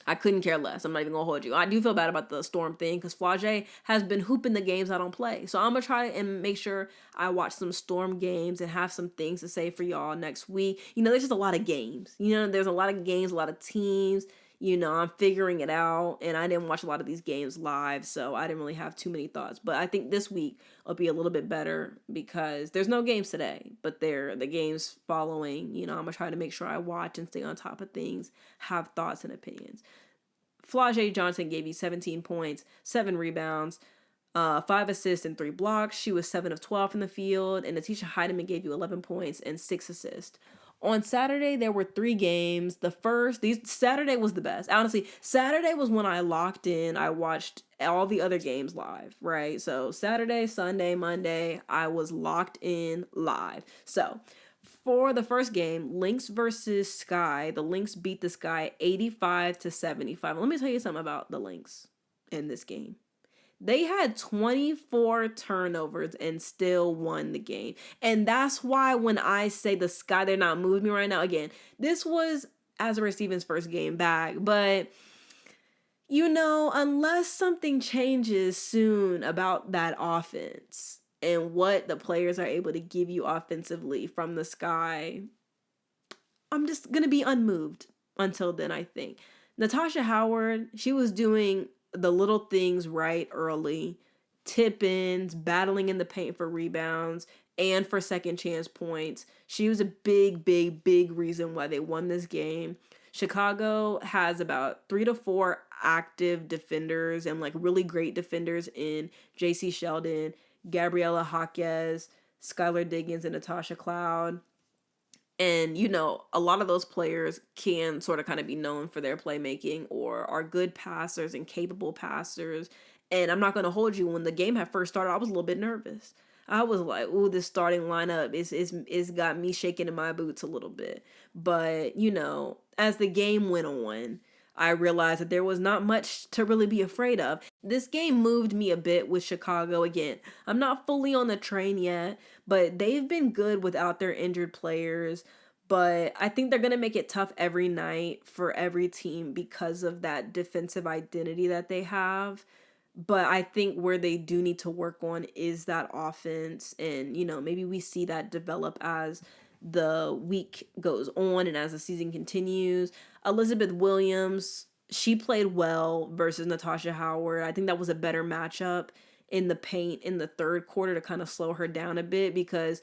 I couldn't care less. I'm not even gonna hold you. I do feel bad about the Storm thing because Flage has been hooping the games I don't play. So I'm gonna try and make sure I watch some Storm games and have some things to say for y'all next week. There's just a lot of games. There's a lot of games, a lot of teams. I'm figuring it out, and I didn't watch a lot of these games live, so I didn't really have too many thoughts. But I think this week will be a little bit better because there's no games today, but they're the games following. I'm gonna try to make sure I watch and stay on top of things, have thoughts and opinions. Flage Johnson gave you 17 points, 7 rebounds, 5 assists and 3 blocks. She was 7 of 12 from the field, and Natisha Heidemann gave you 11 points and 6 assists. On Saturday, there were 3 games. Saturday was the best. Honestly, Saturday was when I locked in. I watched all the other games live, right? So Saturday, Sunday, Monday, I was locked in live. So for the first game, Lynx versus Sky, the Lynx beat the Sky 85-75. Let me tell you something about the Lynx in this game. They had 24 turnovers and still won the game. And that's why when I say the Sky, they're not moving me right now. Again, this was Azurá Stevens' first game back. But, unless something changes soon about that offense and what the players are able to give you offensively from the Sky, I'm just going to be unmoved until then, I think. Natasha Howard, she was doing the little things right early, tip-ins, battling in the paint for rebounds, and for second chance points. She was a big, big, big reason why they won this game. Chicago has about 3 to 4 active defenders and like really great defenders in JC Sheldon, Gabriella Jaquez, Skylar Diggins, and Natasha Cloud. And, a lot of those players can sort of kind of be known for their playmaking or are good passers and capable passers. And I'm not going to hold you. When the game had first started, I was a little bit nervous. I was like, ooh, this starting lineup is got me shaking in my boots a little bit. But, as the game went on, I realized that there was not much to really be afraid of. This game moved me a bit with Chicago. Again, I'm not fully on the train yet, but they've been good without their injured players. But I think they're going to make it tough every night for every team because of that defensive identity that they have. But I think where they do need to work on is that offense. And, maybe we see that develop as the week goes on and as the season continues. Elizabeth Williams, she played well versus Natasha Howard. I think that was a better matchup in the paint in the third quarter to kind of slow her down a bit because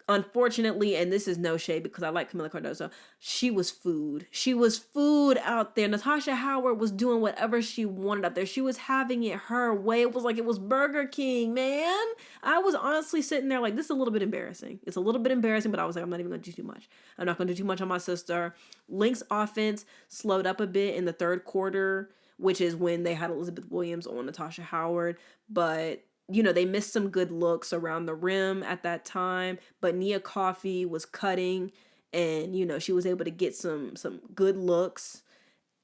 unfortunately, and this is no shade because I like Camila Cardoso, she was food. She was food out there. Natasha Howard was doing whatever she wanted out there. She was having it her way. It was like it was Burger King, man. I was honestly sitting there like, this is a little bit embarrassing. It's a little bit embarrassing, but I was like, I'm not even going to do too much. I'm not going to do too much on my sister. Lynx offense slowed up a bit in the third quarter, which is when they had Elizabeth Williams on Natasha Howard. But they missed some good looks around the rim at that time, but Nia Coffey was cutting and, she was able to get some good looks.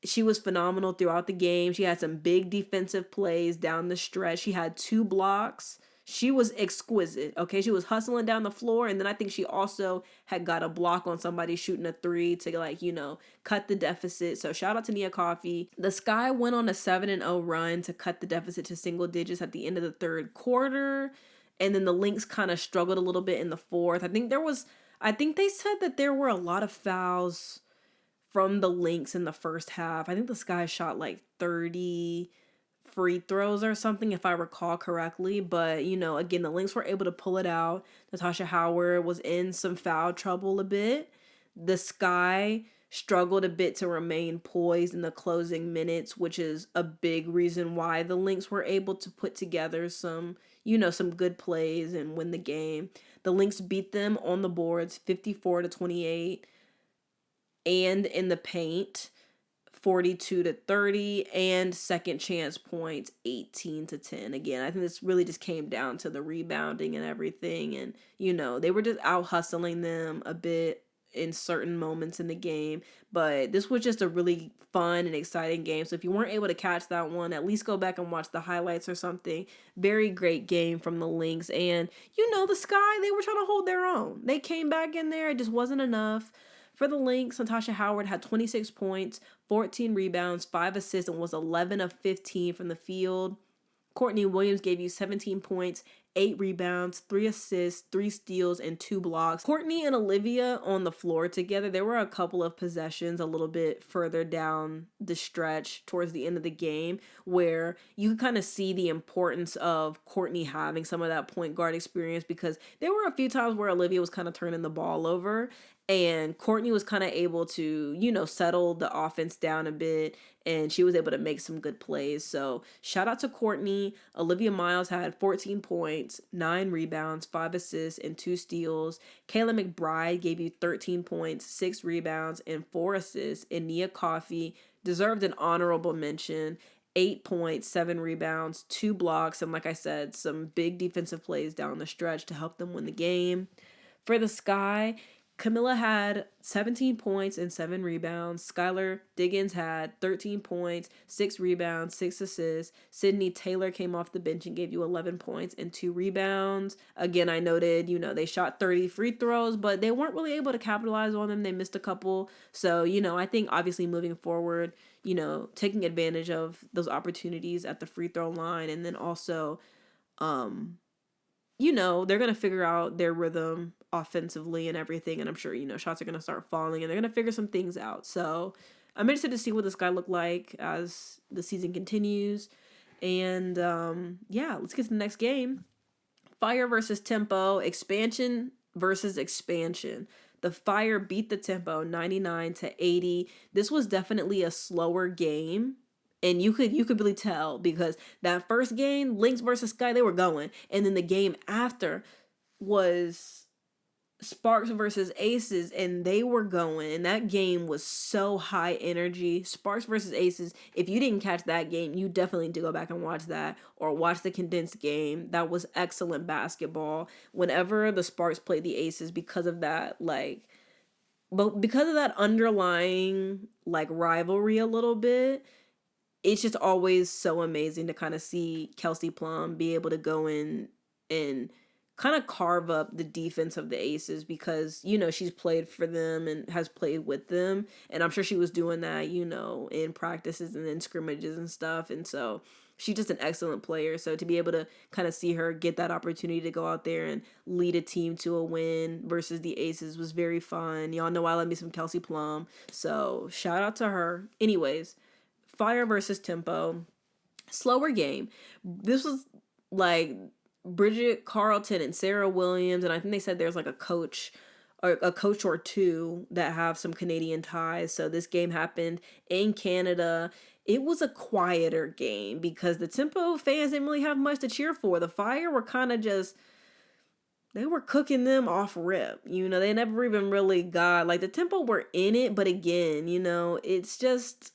She was phenomenal throughout the game. She had some big defensive plays down the stretch. She had 2 blocks. She was exquisite, okay? She was hustling down the floor, and then I think she also had got a block on somebody shooting a 3 to, cut the deficit. So shout out to Nia Coffey. The Sky went on a 7-0 run to cut the deficit to single digits at the end of the third quarter, and then the Lynx kind of struggled a little bit in the fourth. I think they said that there were a lot of fouls from the Lynx in the first half. I think the Sky shot like 30 free throws or something, if I recall correctly. But, again, the Lynx were able to pull it out. Natasha Howard was in some foul trouble a bit. The Sky struggled a bit to remain poised in the closing minutes, which is a big reason why the Lynx were able to put together some good plays and win the game. The Lynx beat them on the boards 54-28. and in the paint, 42-30, and second chance points 18-10. Again, I think this really just came down to the rebounding and everything, and they were just out hustling them a bit in certain moments in the game. But this was just a really fun and exciting game. So if you weren't able to catch that one, at least go back and watch the highlights or something. Very great game from the Lynx. And the Sky, they were trying to hold their own. They came back in there. It just wasn't enough. For the Lynx, Natasha Howard had 26 points, 14 rebounds, 5 assists, and was 11 of 15 from the field. Courtney Williams gave you 17 points, 8 rebounds, 3 assists, 3 steals, and 2 blocks. Courtney and Olivia on the floor together. There were a couple of possessions a little bit further down the stretch towards the end of the game where you could kind of see the importance of Courtney having some of that point guard experience, because there were a few times where Olivia was kind of turning the ball over and Courtney was kind of able to, settle the offense down a bit, and she was able to make some good plays. So shout out to Courtney. Olivia Miles had 14 points, 9 rebounds, 5 assists, and 2 steals. Kayla McBride gave you 13 points, 6 rebounds, and 4 assists. And Nia Coffey deserved an honorable mention. 8 points, 7 rebounds, 2 blocks, and like I said, some big defensive plays down the stretch to help them win the game. For the Sky, Camilla had 17 points and 7 rebounds. Skylar Diggins had 13 points, 6 rebounds, 6 assists. Sydney Taylor came off the bench and gave you 11 points and 2 rebounds. Again, I noted, they shot 30 free throws, but they weren't really able to capitalize on them. They missed a couple. So, I think obviously moving forward, taking advantage of those opportunities at the free throw line, and then also, they're going to figure out their rhythm offensively and everything. And I'm sure, shots are going to start falling and they're going to figure some things out. So I'm interested to see what this guy look like as the season continues. And let's get to the next game. Fire versus Tempo, expansion versus expansion. The Fire beat the Tempo 99-80. This was definitely a slower game. And you could really tell, because that first game, Lynx versus Sky, they were going. And then the game after was Sparks versus Aces, and they were going. And that game was so high energy. Sparks versus Aces, if you didn't catch that game, you definitely need to go back and watch that, or watch the condensed game. That was excellent basketball. Whenever the Sparks played the Aces, because of that, because of that underlying, rivalry a little bit, it's just always so amazing to kind of see Kelsey Plum be able to go in and kind of carve up the defense of the Aces, because, she's played for them and has played with them. And I'm sure she was doing that, in practices and in scrimmages and stuff. And so she's just an excellent player. So to be able to kind of see her get that opportunity to go out there and lead a team to a win versus the Aces was very fun. Y'all know I love me some Kelsey Plum. So shout out to her. Anyways, Fire versus Tempo, slower game. This was Bridget Carlton and Sarah Williams, and I think they said there's a coach or two that have some Canadian ties. So this game happened in Canada. It was a quieter game because the Tempo fans didn't really have much to cheer for. The Fire were kind of just, they were cooking them off rip. They never even really got, the Tempo were in it, but again, it's just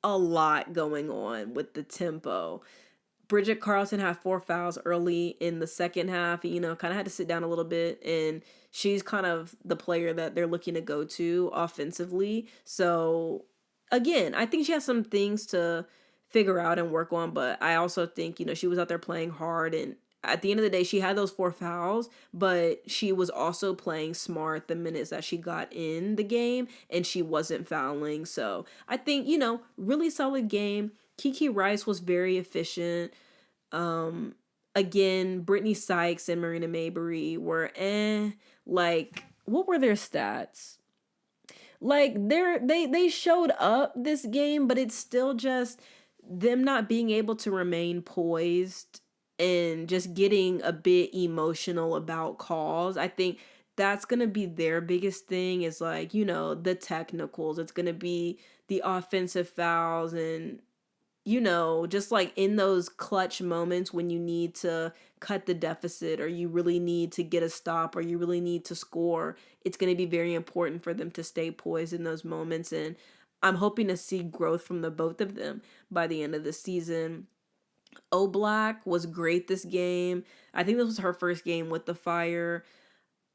a lot going on with the Tempo. Bridget Carlton had 4 fouls early in the second half, kind of had to sit down a little bit, and she's kind of the player that they're looking to go to offensively. So again, I think she has some things to figure out and work on, but I also think, she was out there playing hard, and at the end of the day, she had those 4 fouls, but she was also playing smart the minutes that she got in the game, and she wasn't fouling. So I think, really solid game. Kiki Rice was very efficient. Again, Brittany Sykes and Marina Maybury were what were their stats? They showed up this game, but it's still just them not being able to remain poised and just getting a bit emotional about calls. I think that's going to be their biggest thing, is the technicals. It's going to be the offensive fouls and just like in those clutch moments when you need to cut the deficit, or you really need to get a stop, or you really need to score, it's going to be very important for them to stay poised in those moments. And I'm hoping to see growth from the both of them by the end of the season. Black was great this game. I think this was her first game with the Fire,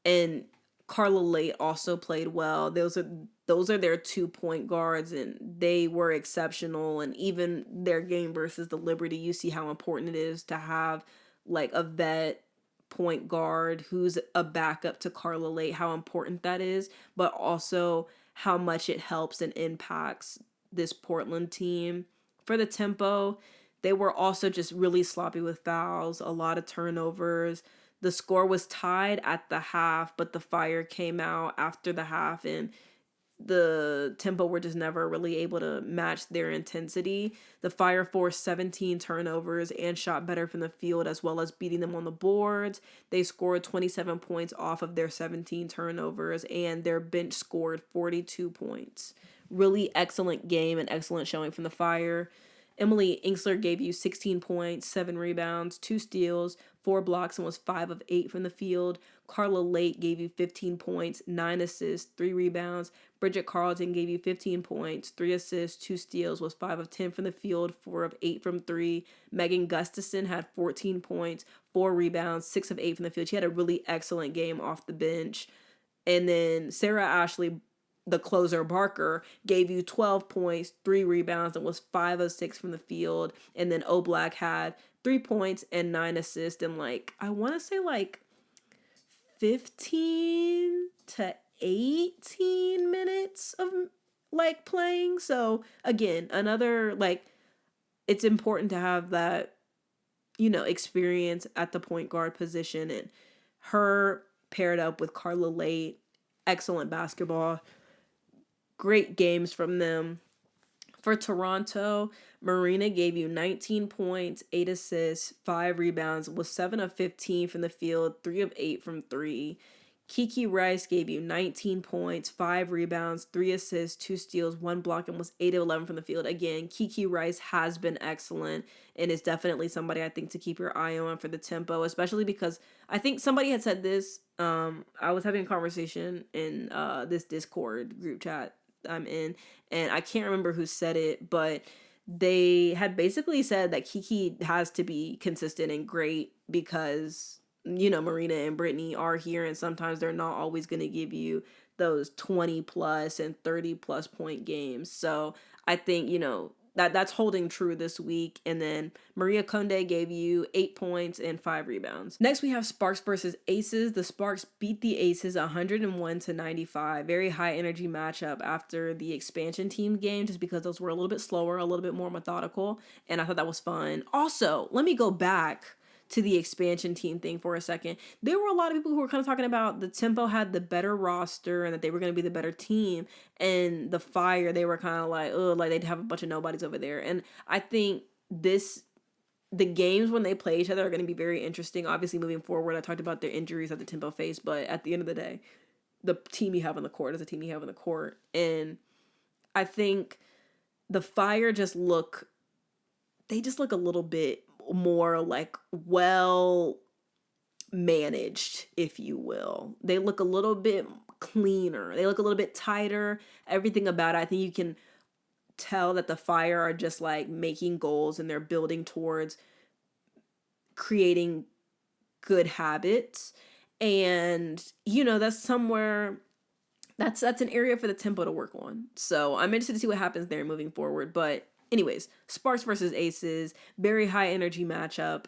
and Carla Late also played well. Those are their 2 point guards, and they were exceptional. And even their game versus the Liberty, you see how important it is to have like a vet point guard who's a backup to Carla Late, how important that is, but also how much it helps and impacts this Portland team. For the tempo, they were also just really sloppy with fouls, a lot of turnovers. The score was tied at the half, but the Fire came out after the half, and the tempo were just never really able to match their intensity. The Fire forced 17 turnovers and shot better from the field, as well as beating them on the boards. They scored 27 points off of their 17 turnovers, and their bench scored 42 points. Really excellent game and excellent showing from the Fire. Emily Inksler gave you 16 points, 7 rebounds, 2 steals, 4 blocks, and was 5 of 8 from the field. Carla Late gave you 15 points, 9 assists, 3 rebounds. Bridget Carlton gave you 15 points, 3 assists, 2 steals, was 5 of 10 from the field, 4 of 8 from 3. Megan Gustafson had 14 points, 4 rebounds, 6 of 8 from the field. She had a really excellent game off the bench. And then Sarah Ashley, the closer Barker, gave you 12 points, 3 rebounds, and was 5 of 6 from the field. And then Black had 3 points and 9 assists in I want to say 15 to 18 minutes of playing. So again, another it's important to have that experience at the point guard position, and her paired up with Carla Late, excellent basketball. Great games from them. For Toronto, Marina gave you 19 points, 8 assists, 5 rebounds, was 7 of 15 from the field, 3 of 8 from 3. Kiki Rice gave you 19 points, 5 rebounds, 3 assists, 2 steals, 1 block, and was 8 of 11 from the field. Again, Kiki Rice has been excellent and is definitely somebody I think to keep your eye on for the tempo, especially because I think somebody had said this. I was having a conversation in this Discord group chat I'm in, and I can't remember who said it, but they had basically said that Kiki has to be consistent and great because Marina and Brittany are here, and sometimes they're not always going to give you those 20 plus and 30 plus point games. So I think that's holding true this week. And then Maria Conde gave you 8 points and 5 rebounds. Next, we have Sparks versus Aces. The Sparks beat the Aces 101-95. Very high energy matchup after the expansion team game, just because those were a little bit slower, a little bit more methodical. And I thought that was fun. Also, let me go back to the expansion team thing for a second. There were a lot of people who were kind of talking about the Tempo had the better roster and that they were going to be the better team, and the Fire, they were kind of like they'd have a bunch of nobodies over there. And I think the games when they play each other are going to be very interesting. Obviously, moving forward, I talked about their injuries that the Tempo faced, but at the end of the day, the team you have on the court is the team you have on the court. And I think the Fire just look a little bit more well managed, if you will. They look a little bit cleaner. They look a little bit tighter. Everything about it, I think you can tell that the Fire are just making goals, and they're building towards creating good habits. And that's somewhere that's an area for the Tempo to work on. So I'm interested to see what happens there moving forward. But anyways, Sparks versus Aces, very high energy matchup,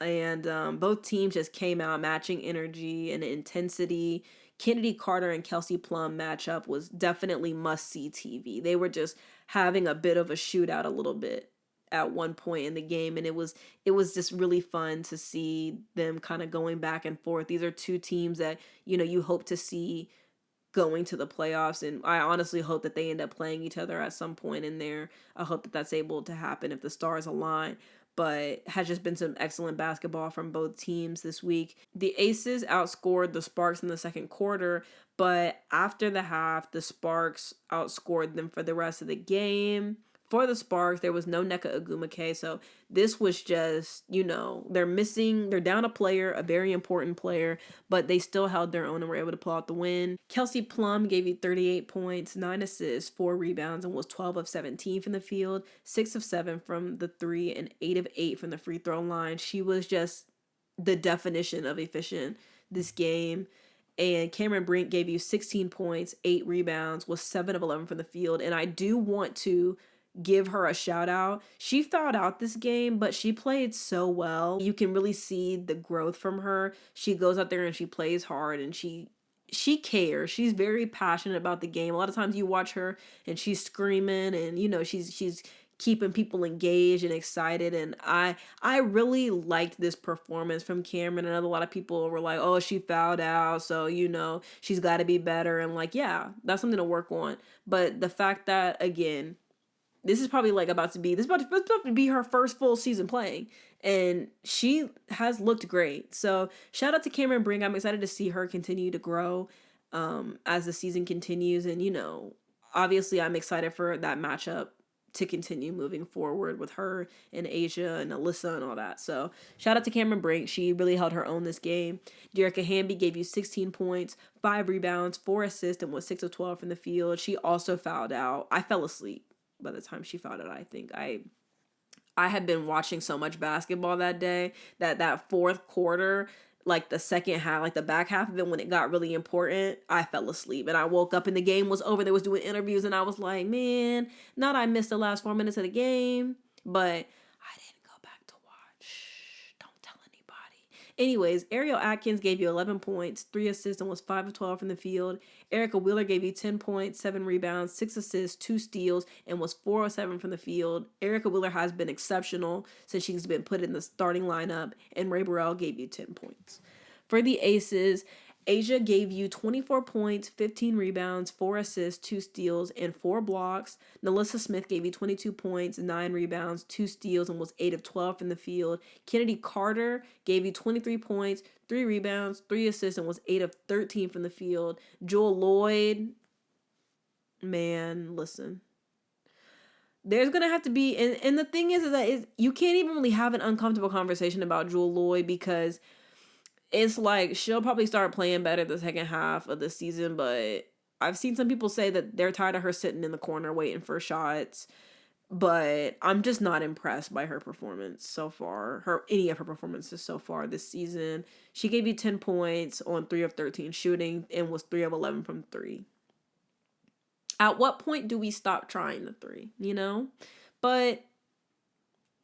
and both teams just came out matching energy and intensity. Kennedy Carter and Kelsey Plum matchup was definitely must-see TV. They were just having a bit of a shootout a little bit at one point in the game, and it was just really fun to see them kind of going back and forth. These are two teams that you hope to see going to the playoffs, and I honestly hope that they end up playing each other at some point in there. I hope that that's able to happen if the stars align. But has just been some excellent basketball from both teams this week. The Aces outscored the Sparks in the second quarter, but after the half, the Sparks outscored them for the rest of the game, for the Sparks, there was no Neka Agumake, so this was just, they're down a player, a very important player, but they still held their own and were able to pull out the win. Kelsey Plum gave you 38 points, 9 assists, 4 rebounds, and was 12 of 17 from the field, 6 of 7 from the 3, and 8 of 8 from the free throw line. She was just the definition of efficient this game. And Cameron Brink gave you 16 points, 8 rebounds, was 7 of 11 from the field. And I do want to give her a shout out. She fouled out this game, but she played so well. You can really see the growth from her. She goes out there and she plays hard, and she cares. She's very passionate about the game. A lot of times you watch her and she's screaming, and she's keeping people engaged and excited, and I really liked this performance from Cameron. I know a lot of people were like, oh, she fouled out, so she's got to be better, and like, yeah, that's something to work on. But the fact that, again, this is probably like about to be her first full season playing, and she has looked great. So shout out to Cameron Brink. I'm excited to see her continue to grow as the season continues, and obviously I'm excited for that matchup to continue moving forward with her and Asia and Alyssa and all that. So shout out to Cameron Brink. She really held her own this game. Jerica Hamby gave you 16 points, 5 rebounds, 4 assists, and was 6 of 12 from the field. She also fouled out. I fell asleep by the time she fouled out. I think I had been watching so much basketball that day that fourth quarter, like the second half, like the back half of it, when it got really important, I fell asleep. And I woke up and the game was over. They was doing interviews, and I was like, man, not I missed the last 4 minutes of the game, but I didn't go back to watch. Don't tell anybody. Anyways, Ariel Atkins gave you 11 points, 3 assists, and was 5 of 12 from the field. Erica Wheeler gave you 10 points, 7 rebounds, 6 assists, 2 steals, and was 4 of 7 from the field. Erica Wheeler has been exceptional since she's been put in the starting lineup, and Ray Burrell gave you 10 points. For the Aces, Asia gave you 24 points, 15 rebounds, 4 assists, 2 steals, and 4 blocks. Nalissa Smith gave you 22 points, 9 rebounds, 2 steals, and was 8 of 12 from the field. Kennedy Carter gave you 23 points, 3 rebounds, 3 assists, and was 8 of 13 from the field. Jewel Lloyd, man, listen. There's going to have to be, and the thing is that you can't even really have an uncomfortable conversation about Jewel Lloyd, because it's like she'll probably start playing better the second half of the season, but I've seen some people say that they're tired of her sitting in the corner waiting for shots. But I'm just not impressed by her performance so far. Any of her performances so far this season. She gave you 10 points on 3 of 13 shooting and was 3 of 11 from 3. At what point do we stop trying the 3, But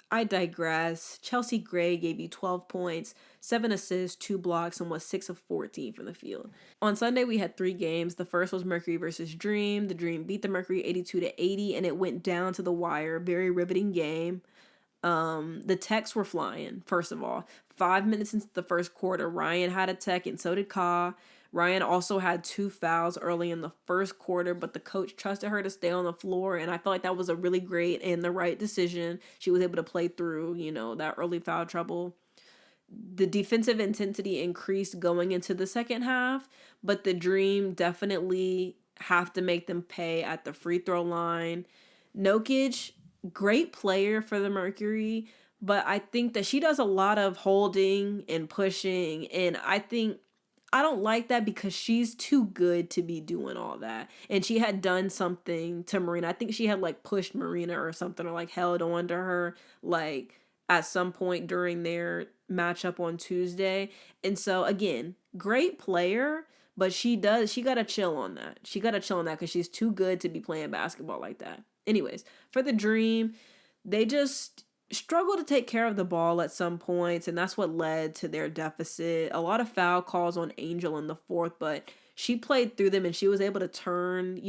I digress. Chelsea Gray gave you 12 points, 7 assists, 2 blocks, and was 6 of 14 from the field. On Sunday, we had 3 games. The first was Mercury versus Dream. The Dream beat the Mercury 82-80, and it went down to the wire. Very riveting game. The techs were flying, first of all. 5 minutes into the first quarter, Ryan had a tech, and so did Ka. Ryan also had 2 fouls early in the first quarter, but the coach trusted her to stay on the floor, and I felt like that was a really great and the right decision. She was able to play through, that early foul trouble. The defensive intensity increased going into the second half, but the Dream definitely have to make them pay at the free throw line. Nokic, great player for the Mercury, but I think that she does a lot of holding and pushing, and I don't like that because she's too good to be doing all that. And she had done something to Marina. I think she had pushed Marina or something, or held on to her at some point during their matchup on Tuesday. And so again, great player, but she got to chill on that. She got to chill on that because she's too good to be playing basketball like that. Anyways, for the Dream, they just struggled to take care of the ball at some points, and that's what led to their deficit. A lot of foul calls on Angel in the fourth, but she played through them, and she was able to turn,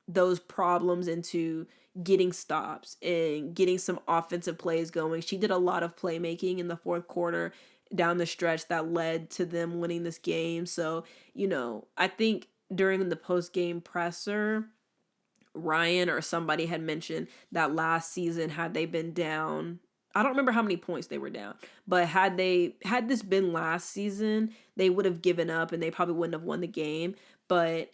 those problems into getting stops and getting some offensive plays going. She did a lot of playmaking in the fourth quarter down the stretch that led to them winning this game. So, I think during the post-game presser, Ryan or somebody had mentioned that last season, had they been down, I don't remember how many points they were down, but had this been last season, they would have given up and they probably wouldn't have won the game. But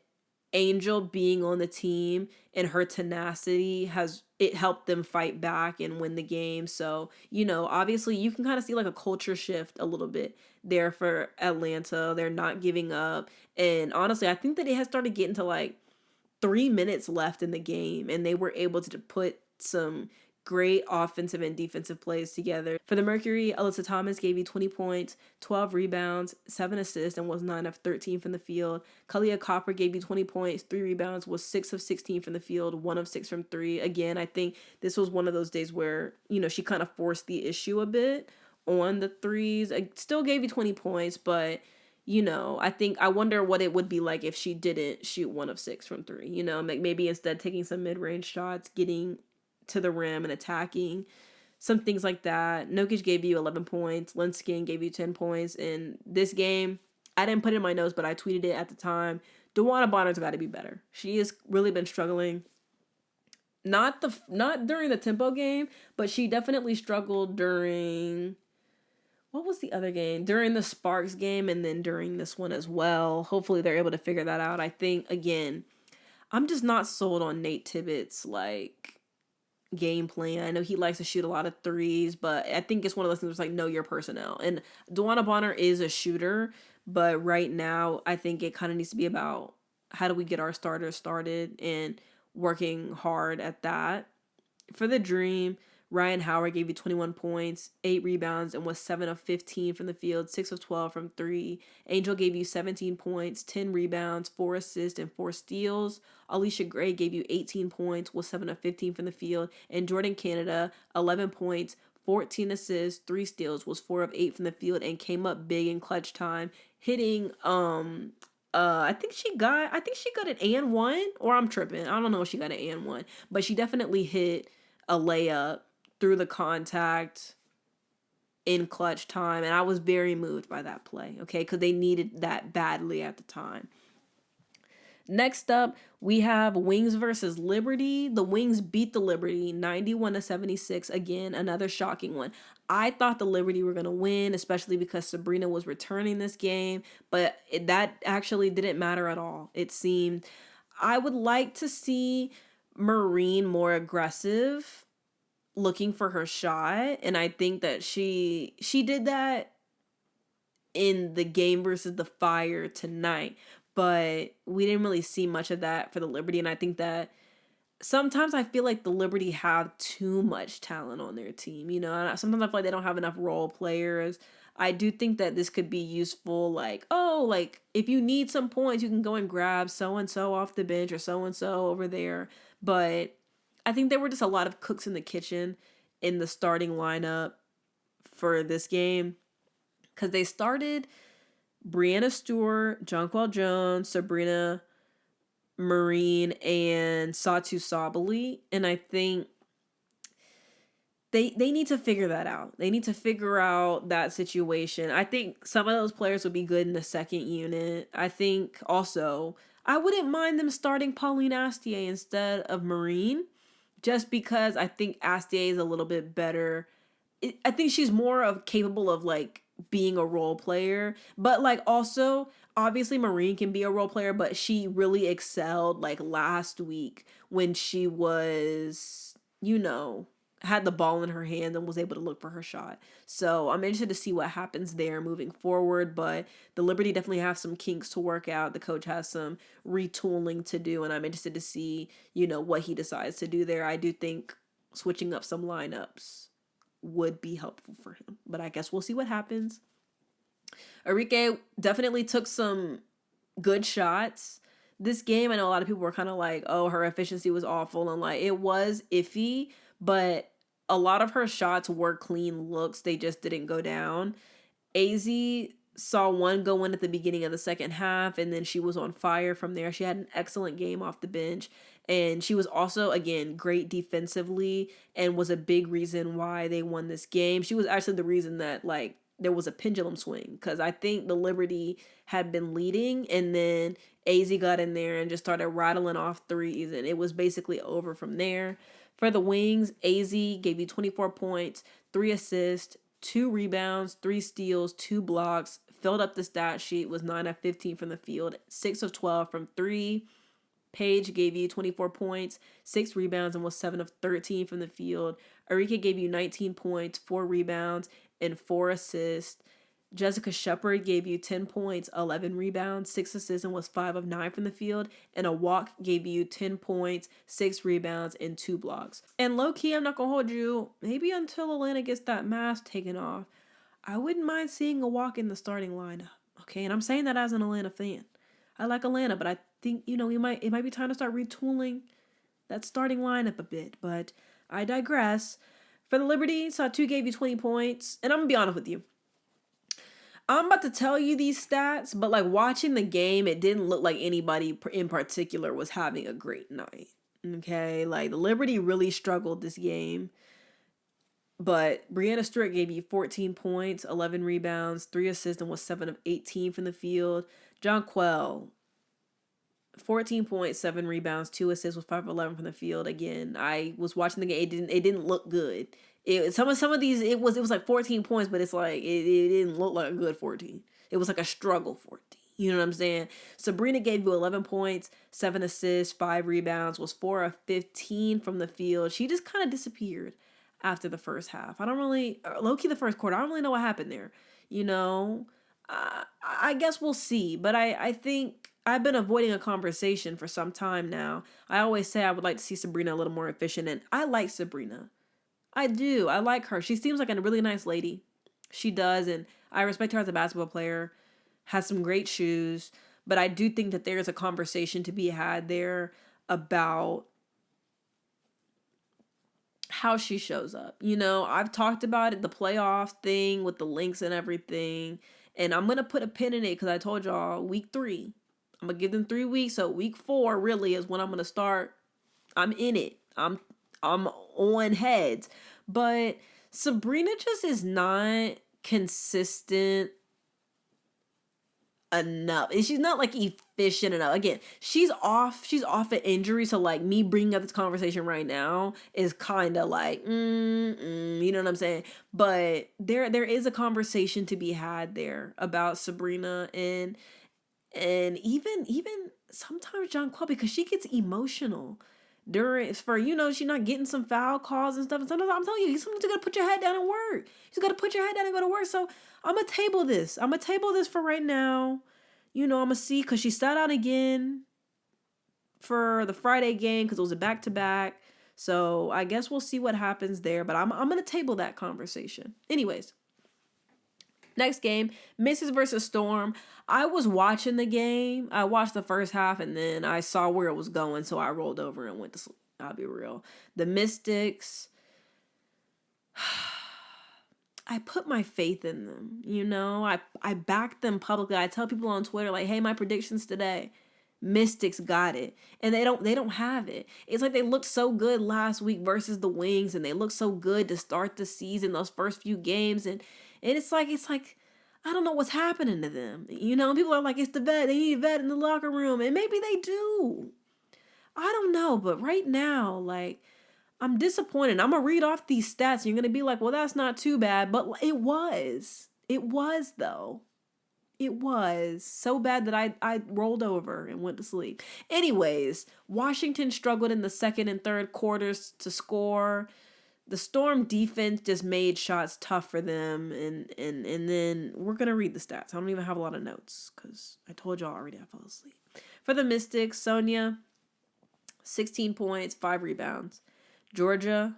Angel being on the team and her tenacity has it helped them fight back and win the game. So, obviously you can kind of see like a culture shift a little bit there for Atlanta. They're not giving up. And honestly, I think that it has started getting to like 3 minutes left in the game, and they were able to put some great offensive and defensive plays together. For the Mercury, Alyssa Thomas gave you 20 points, 12 rebounds, 7 assists, and was 9 of 13 from the field. Kahleah Copper gave you 20 points, 3 rebounds, was 6 of 16 from the field, 1 of 6 from 3. Again, I think this was one of those days where, she kind of forced the issue a bit on the threes. I still gave you 20 points, but I wonder what it would be like if she didn't shoot 1 of 6 from 3. Maybe instead taking some mid-range shots, getting to the rim and attacking, some things like that. Nokic gave you 11 points. Lynx gave you 10 points. In this game, I didn't put it in my notes, but I tweeted it at the time. DeWanna Bonner's got to be better. She has really been struggling. Not during the tempo game, but she definitely struggled during... What was the other game? During the Sparks game, and then during this one as well. Hopefully they're able to figure that out. I think, again, I'm just not sold on Nate Tibbetts, game plan. I know he likes to shoot a lot of threes, but I think it's one of those things know your personnel. And DeWanna Bonner is a shooter, but right now I think it kind of needs to be about how do we get our starters started and working hard at that. For the Dream, Ryan Howard gave you 21 points, 8 rebounds, and was 7 of 15 from the field, 6 of 12 from 3. Angel gave you 17 points, 10 rebounds, 4 assists, and 4 steals. Alicia Gray gave you 18 points, was 7 of 15 from the field. And Jordin Canada, 11 points, 14 assists, 3 steals, was 4 of 8 from the field, and came up big in clutch time, hitting I think she got an and one, or I'm tripping. I don't know if she got an and one, but she definitely hit a layup through the contact in clutch time, and I was very moved by that play, okay, because they needed that badly at the time. Next up, we have Wings versus Liberty. The Wings beat the Liberty 91-76. Again, another shocking one. I thought the Liberty were going to win, especially because Sabrina was returning this game, but that actually didn't matter at all. It seemed I would like to see Marine more aggressive, looking for her shot, and I think that she did that in the game versus the Fire tonight, but we didn't really see much of that for the Liberty. And I think that sometimes I feel like the Liberty have too much talent on their team, and sometimes I feel like they don't have enough role players. I do think that this could be useful, if you need some points, you can go and grab so-and-so off the bench or so-and-so over there, but I think there were just a lot of cooks in the kitchen in the starting lineup for this game, because they started Brianna Stewart, Jonquel Jones, Sabrina, Marine, and Satu Sabali, and I think they need to figure that out. They need to figure out that situation. I think some of those players would be good in the second unit. I think also I wouldn't mind them starting Pauline Astier instead of Marine, just because I think Astier is a little bit better. I think she's more capable of being a role player, but also obviously Marine can be a role player, but she really excelled last week when she was, had the ball in her hand and was able to look for her shot. So I'm interested to see what happens there moving forward, but the Liberty definitely have some kinks to work out. The coach has some retooling to do, and I'm interested to see, what he decides to do there. I do think switching up some lineups would be helpful for him, but I guess we'll see what happens. Enrique definitely took some good shots this game. I know a lot of people were kind of like, oh, her efficiency was awful, and it was iffy, but a lot of her shots were clean looks. They just didn't go down. AZ saw one go in at the beginning of the second half, and then she was on fire from there. She had an excellent game off the bench, and she was also, again, great defensively and was a big reason why they won this game. She was actually the reason that, there was a pendulum swing, because I think the Liberty had been leading, and then AZ got in there and just started rattling off threes, and it was basically over from there. For the Wings, AZ gave you 24 points, 3 assists, 2 rebounds, 3 steals, 2 blocks, filled up the stat sheet, was 9 of 15 from the field, 6 of 12 from 3. Paige gave you 24 points, 6 rebounds, and was 7 of 13 from the field. Arika gave you 19 points, 4 rebounds, and 4 assists. Jessica Shepard gave you 10 points, 11 rebounds, 6 assists, and was 5 of 9 from the field. And a walk gave you 10 points, 6 rebounds, and 2 blocks. And low-key, I'm not going to hold you, maybe until Atlanta gets that mask taken off, I wouldn't mind seeing a walk in the starting lineup. Okay, and I'm saying that as an Atlanta fan. I like Atlanta, but I think, it might be time to start retooling that starting lineup a bit. But I digress. For the Liberty, Satu gave you 20 points. And I'm going to be honest with you. I'm about to tell you these stats, but like watching the game, it didn't look like anybody in particular was having a great night. Okay, like the Liberty really struggled this game. But Brianna Stewart gave you 14 points, 11 rebounds, 3 assists, and was 7 of 18 from the field. Jonquel, 14 points, 7 rebounds, 2 assists, was 5 of 11 from the field. Again, I was watching the game. It didn't look good. Some of these it was like 14 points, but it's like it didn't look like a good 14. It was like a struggle 14. You know what I'm saying? Sabrina gave you 11 points, 7 assists, 5 rebounds, was 4 of 15 from the field. She just kind of disappeared after the first half. I don't really, low-key the first quarter, I don't really know what happened there. I guess we'll see. But I think I've been avoiding a conversation for some time now. I always say I would like to see Sabrina a little more efficient, and I like Sabrina. I do. I like her. She seems like a really nice lady. She does, and I respect her as a basketball player. Has some great shoes, but I do think that there's a conversation to be had there about how she shows up. I've talked about it, the playoff thing with the Lynx and everything, and I'm going to put a pin in it because I told y'all week 3. I'm going to give them 3 weeks, so week 4 really is when I'm going to start. I'm in it. I'm on heads. But Sabrina just is not consistent enough. She's not like efficient enough. Again, she's off an injury, so like me bringing up this conversation right now is kind of like you know what I'm saying? But there is a conversation to be had there about Sabrina and even sometimes Jonquel, because she gets emotional she's not getting some foul calls and stuff. And sometimes I'm telling you, sometimes you gotta put your head down and work. You gotta put your head down and go to work. So I'm gonna table this. For right now. I'm gonna see, because she sat out again for the Friday game because it was a back-to-back. So I guess we'll see what happens there. But I'm gonna table that conversation. Anyways. Next game, Misses versus Storm. I was watching the game. I watched the first half and then I saw where it was going, so I rolled over and went to sleep. I'll be real. The Mystics, I put my faith in them. I backed them publicly. I tell people on Twitter, like, hey, my predictions today. Mystics got it. And they don't have it. It's like they looked so good last week versus the Wings, and they looked so good to start the season, those first few games, and it's like I don't know what's happening to them. People are like, it's the vet. They need a vet in the locker room. And maybe they do. I don't know. But right now, like, I'm disappointed. I'm going to read off these stats. And you're going to be like, well, that's not too bad. But it was. It was, though. It was so bad that I rolled over and went to sleep. Anyways, Washington struggled in the second and third quarters to score. The Storm defense just made shots tough for them, and then we're going to read the stats. I don't even have a lot of notes because I told y'all already I fell asleep. For the Mystics, Sonia, 16 points, 5 rebounds. Georgia,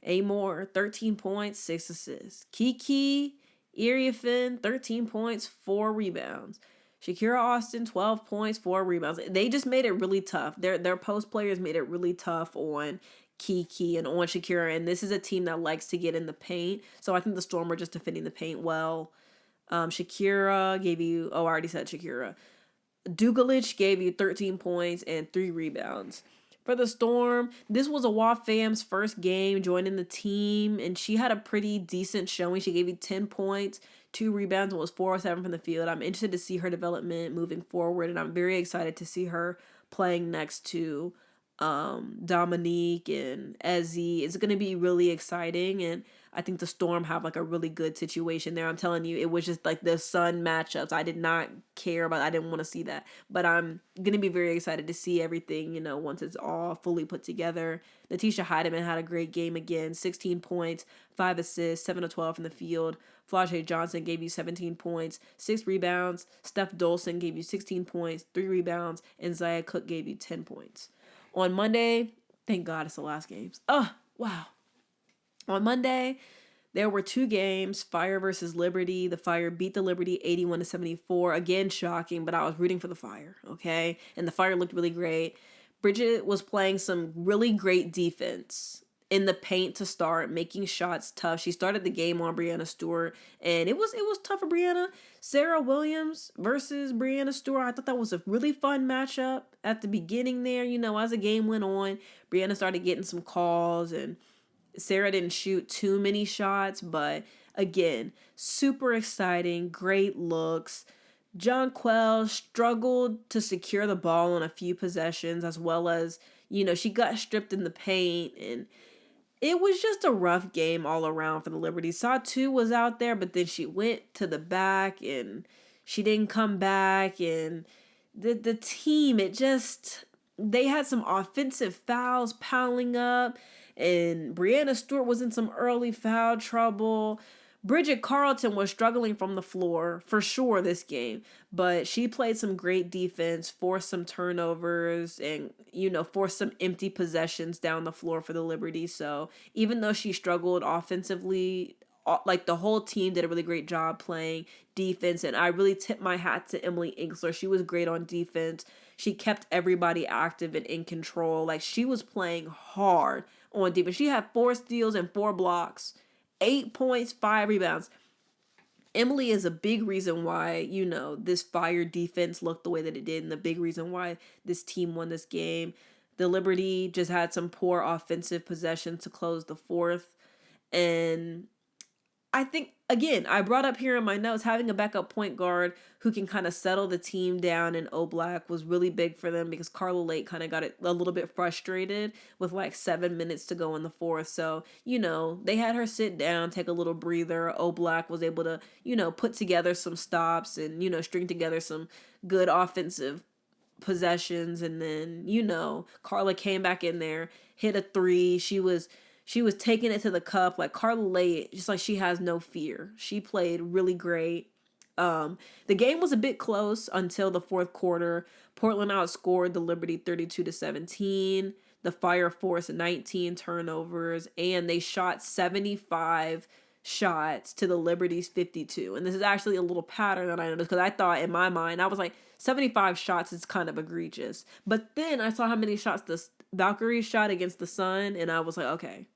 Amore, 13 points, 6 assists. Kiki Iriafin, 13 points, 4 rebounds. Shakira Austin, 12 points, 4 rebounds. They just made it really tough. Their post players made it really tough on Kiki and on Shakira, and this is a team that likes to get in the paint, so I think the Storm are just defending the paint well. Shakira gave you, I already said Shakira. Dugalich gave you 13 points and 3 rebounds. For the Storm, this was Awaf Fam's first game joining the team, and she had a pretty decent showing. She gave you 10 points, 2 rebounds, and was 4 of 7 from the field. I'm interested to see her development moving forward, and I'm very excited to see her playing next to Dominique and Ezzy. It's going to be really exciting, and I think the Storm have like a really good situation there. I'm telling you, it was just like the Sun matchups. I did not care about. I didn't want to see that, but I'm going to be very excited to see everything, once it's all fully put together. Letitia Heidemann had a great game again, 16 points, 5 assists, 7 of 12 from the field. Flau'jae Johnson gave you 17 points, 6 rebounds. Steph Dolson gave you 16 points, 3 rebounds, and Zaya Cook gave you 10 points. On Monday, thank God it's the last games. Oh, wow. On Monday, there were 2 games, Fire versus Liberty. The Fire beat the Liberty 81-74. Again, shocking, but I was rooting for the Fire, okay? And the Fire looked really great. Bridget was playing some really great defense in the paint to start, making shots tough. She started the game on Breanna Stewart, and it was tough for Breanna. Sarah Williams versus Breanna Stewart. I thought that was a really fun matchup at the beginning there. As the game went on, Breanna started getting some calls, and Sarah didn't shoot too many shots, but again, super exciting, great looks. Jonquel struggled to secure the ball on a few possessions, as well as, she got stripped in the paint, and it was just a rough game all around for the Liberty. Satu was out there, but then she went to the back, and she didn't come back, and the team, they had some offensive fouls piling up, and Breanna Stewart was in some early foul trouble. Bridget Carlton was struggling from the floor for sure this game, but she played some great defense, forced some turnovers, and, forced some empty possessions down the floor for the Liberty. So even though she struggled offensively, like the whole team did a really great job playing defense, and I really tip my hat to Emily Inkster. She was great on defense. She kept everybody active and in control. Like, she was playing hard on defense. She had 4 steals and 4 blocks, 8 points, 5 rebounds. Emily is a big reason why, this Fire defense looked the way that it did, and the big reason why this team won this game. The Liberty just had some poor offensive possession to close the fourth, and I think, again, I brought up here in my notes, having a backup point guard who can kind of settle the team down in Oblak was really big for them, because Carla Lake kind of got a little bit frustrated with like 7 minutes to go in the fourth. So, they had her sit down, take a little breather. Oblak was able to, put together some stops and, string together some good offensive possessions. And then, Carla came back in there, hit a 3. She was taking it to the cup. Like, Carla Lay, just like, she has no fear. She played really great. The game was a bit close until the fourth quarter. Portland outscored the Liberty 32-17. The Fire forced 19 turnovers, and they shot 75 shots to the Liberty's 52. And this is actually a little pattern that I noticed, because I thought in my mind, I was like, 75 shots is kind of egregious. But then I saw how many shots the Valkyries shot against the Sun, and I was like, okay,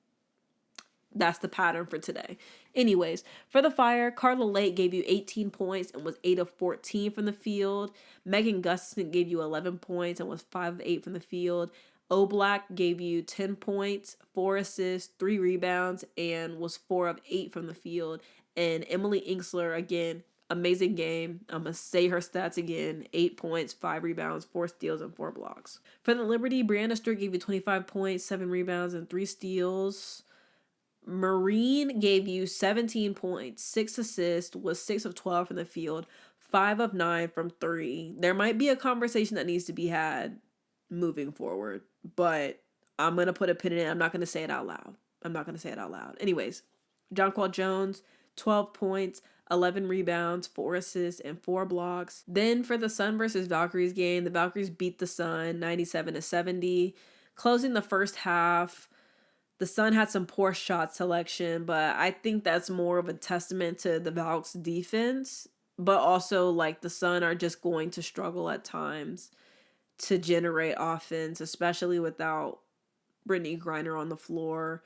that's the pattern for today. Anyways, for the Fire, Carla Lake gave you 18 points and was 8 of 14 from the field. Megan Gustafson gave you 11 points and was 5 of 8 from the field. Oblak gave you 10 points, 4 assists, 3 rebounds, and was 4 of 8 from the field. And Emily Inkster, again, amazing game. I'm going to say her stats again. 8 points, 5 rebounds, 4 steals, and 4 blocks. For the Liberty, Breanna Stewart gave you 25 points, 7 rebounds, and 3 steals. Marine gave you 17 points, 6 assists, was 6 of 12 from the field, 5 of 9 from 3. There might be a conversation that needs to be had moving forward, but I'm going to put a pin in it. I'm not going to say it out loud. Anyways, Jonquel Jones, 12 points, 11 rebounds, 4 assists, and 4 blocks. Then for the Sun versus Valkyries game, the Valkyries beat the Sun 97-70. Closing the first half, the Sun had some poor shot selection, but I think that's more of a testament to the Valks defense. But also, like, the Sun are just going to struggle at times to generate offense, especially without Brittany Griner on the floor.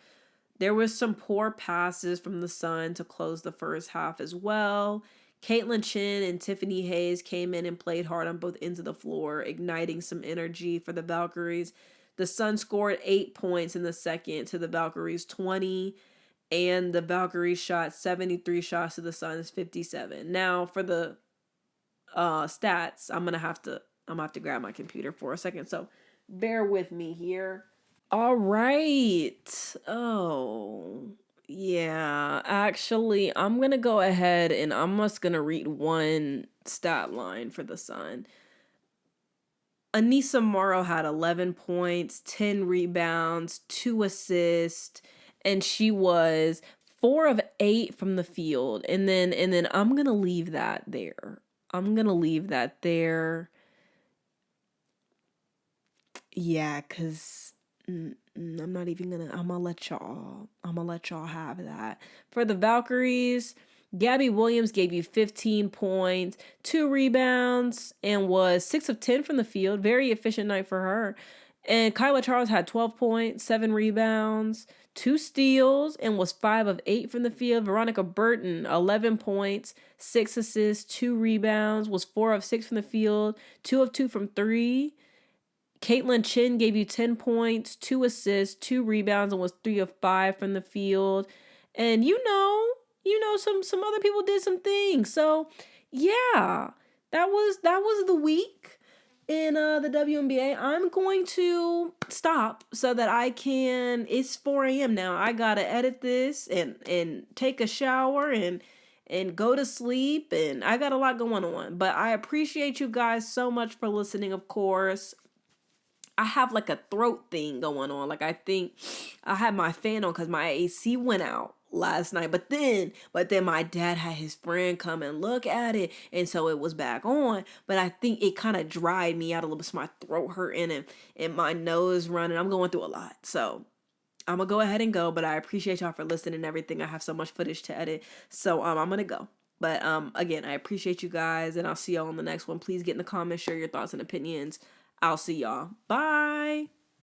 There was some poor passes from the Sun to close the first half as well. Caitlin Chin and Tiffany Hayes came in and played hard on both ends of the floor, igniting some energy for the Valkyries. The Sun scored 8 points in the second to the Valkyries 20, and the Valkyries shot 73 shots to the Sun's 57. Now for the stats, I'm gonna have to grab my computer for a second. So Bear with me here. All right. Oh, yeah. Actually, I'm going to go ahead and I'm just going to read one stat line for the Sun. Anissa Morrow had 11 points, 10 rebounds, 2 assists, and she was 4 of 8 from the field. And then I'm going to leave that there. I'm going to leave that there. Yeah, cuz I'm not even gonna. I'm gonna let y'all have that. For the Valkyries, Gabby Williams gave you 15 points, 2 rebounds, and was 6 of 10 from the field. Very efficient night for her. And Kyla Charles had 12 points, 7 rebounds, 2 steals, and was 5 of 8 from the field. Veronica Burton, 11 points, 6 assists, 2 rebounds, was 4 of 6 from the field, 2 of 2 from 3. Caitlin Chin gave you 10 points, 2 assists, 2 rebounds, and was 3 of 5 from the field. And some other people did some things. So yeah, that was the week in the WNBA. I'm going to stop so that I can. It's 4 a.m. now. I gotta edit this and take a shower and go to sleep, and I got a lot going on. But I appreciate you guys so much for listening, of course. I have like a throat thing going on. Like I think I had my fan on because my AC went out last night. But then my dad had his friend come and look at it, and so it was back on. But I think it kind of dried me out a little bit, so my throat hurting and my nose running. I'm going through a lot. So I'm gonna go ahead and go. But I appreciate y'all for listening and everything. I have so much footage to edit. So I'm gonna go. But again, I appreciate you guys, and I'll see y'all on the next one. Please get in the comments, share your thoughts and opinions. I'll see y'all. Bye.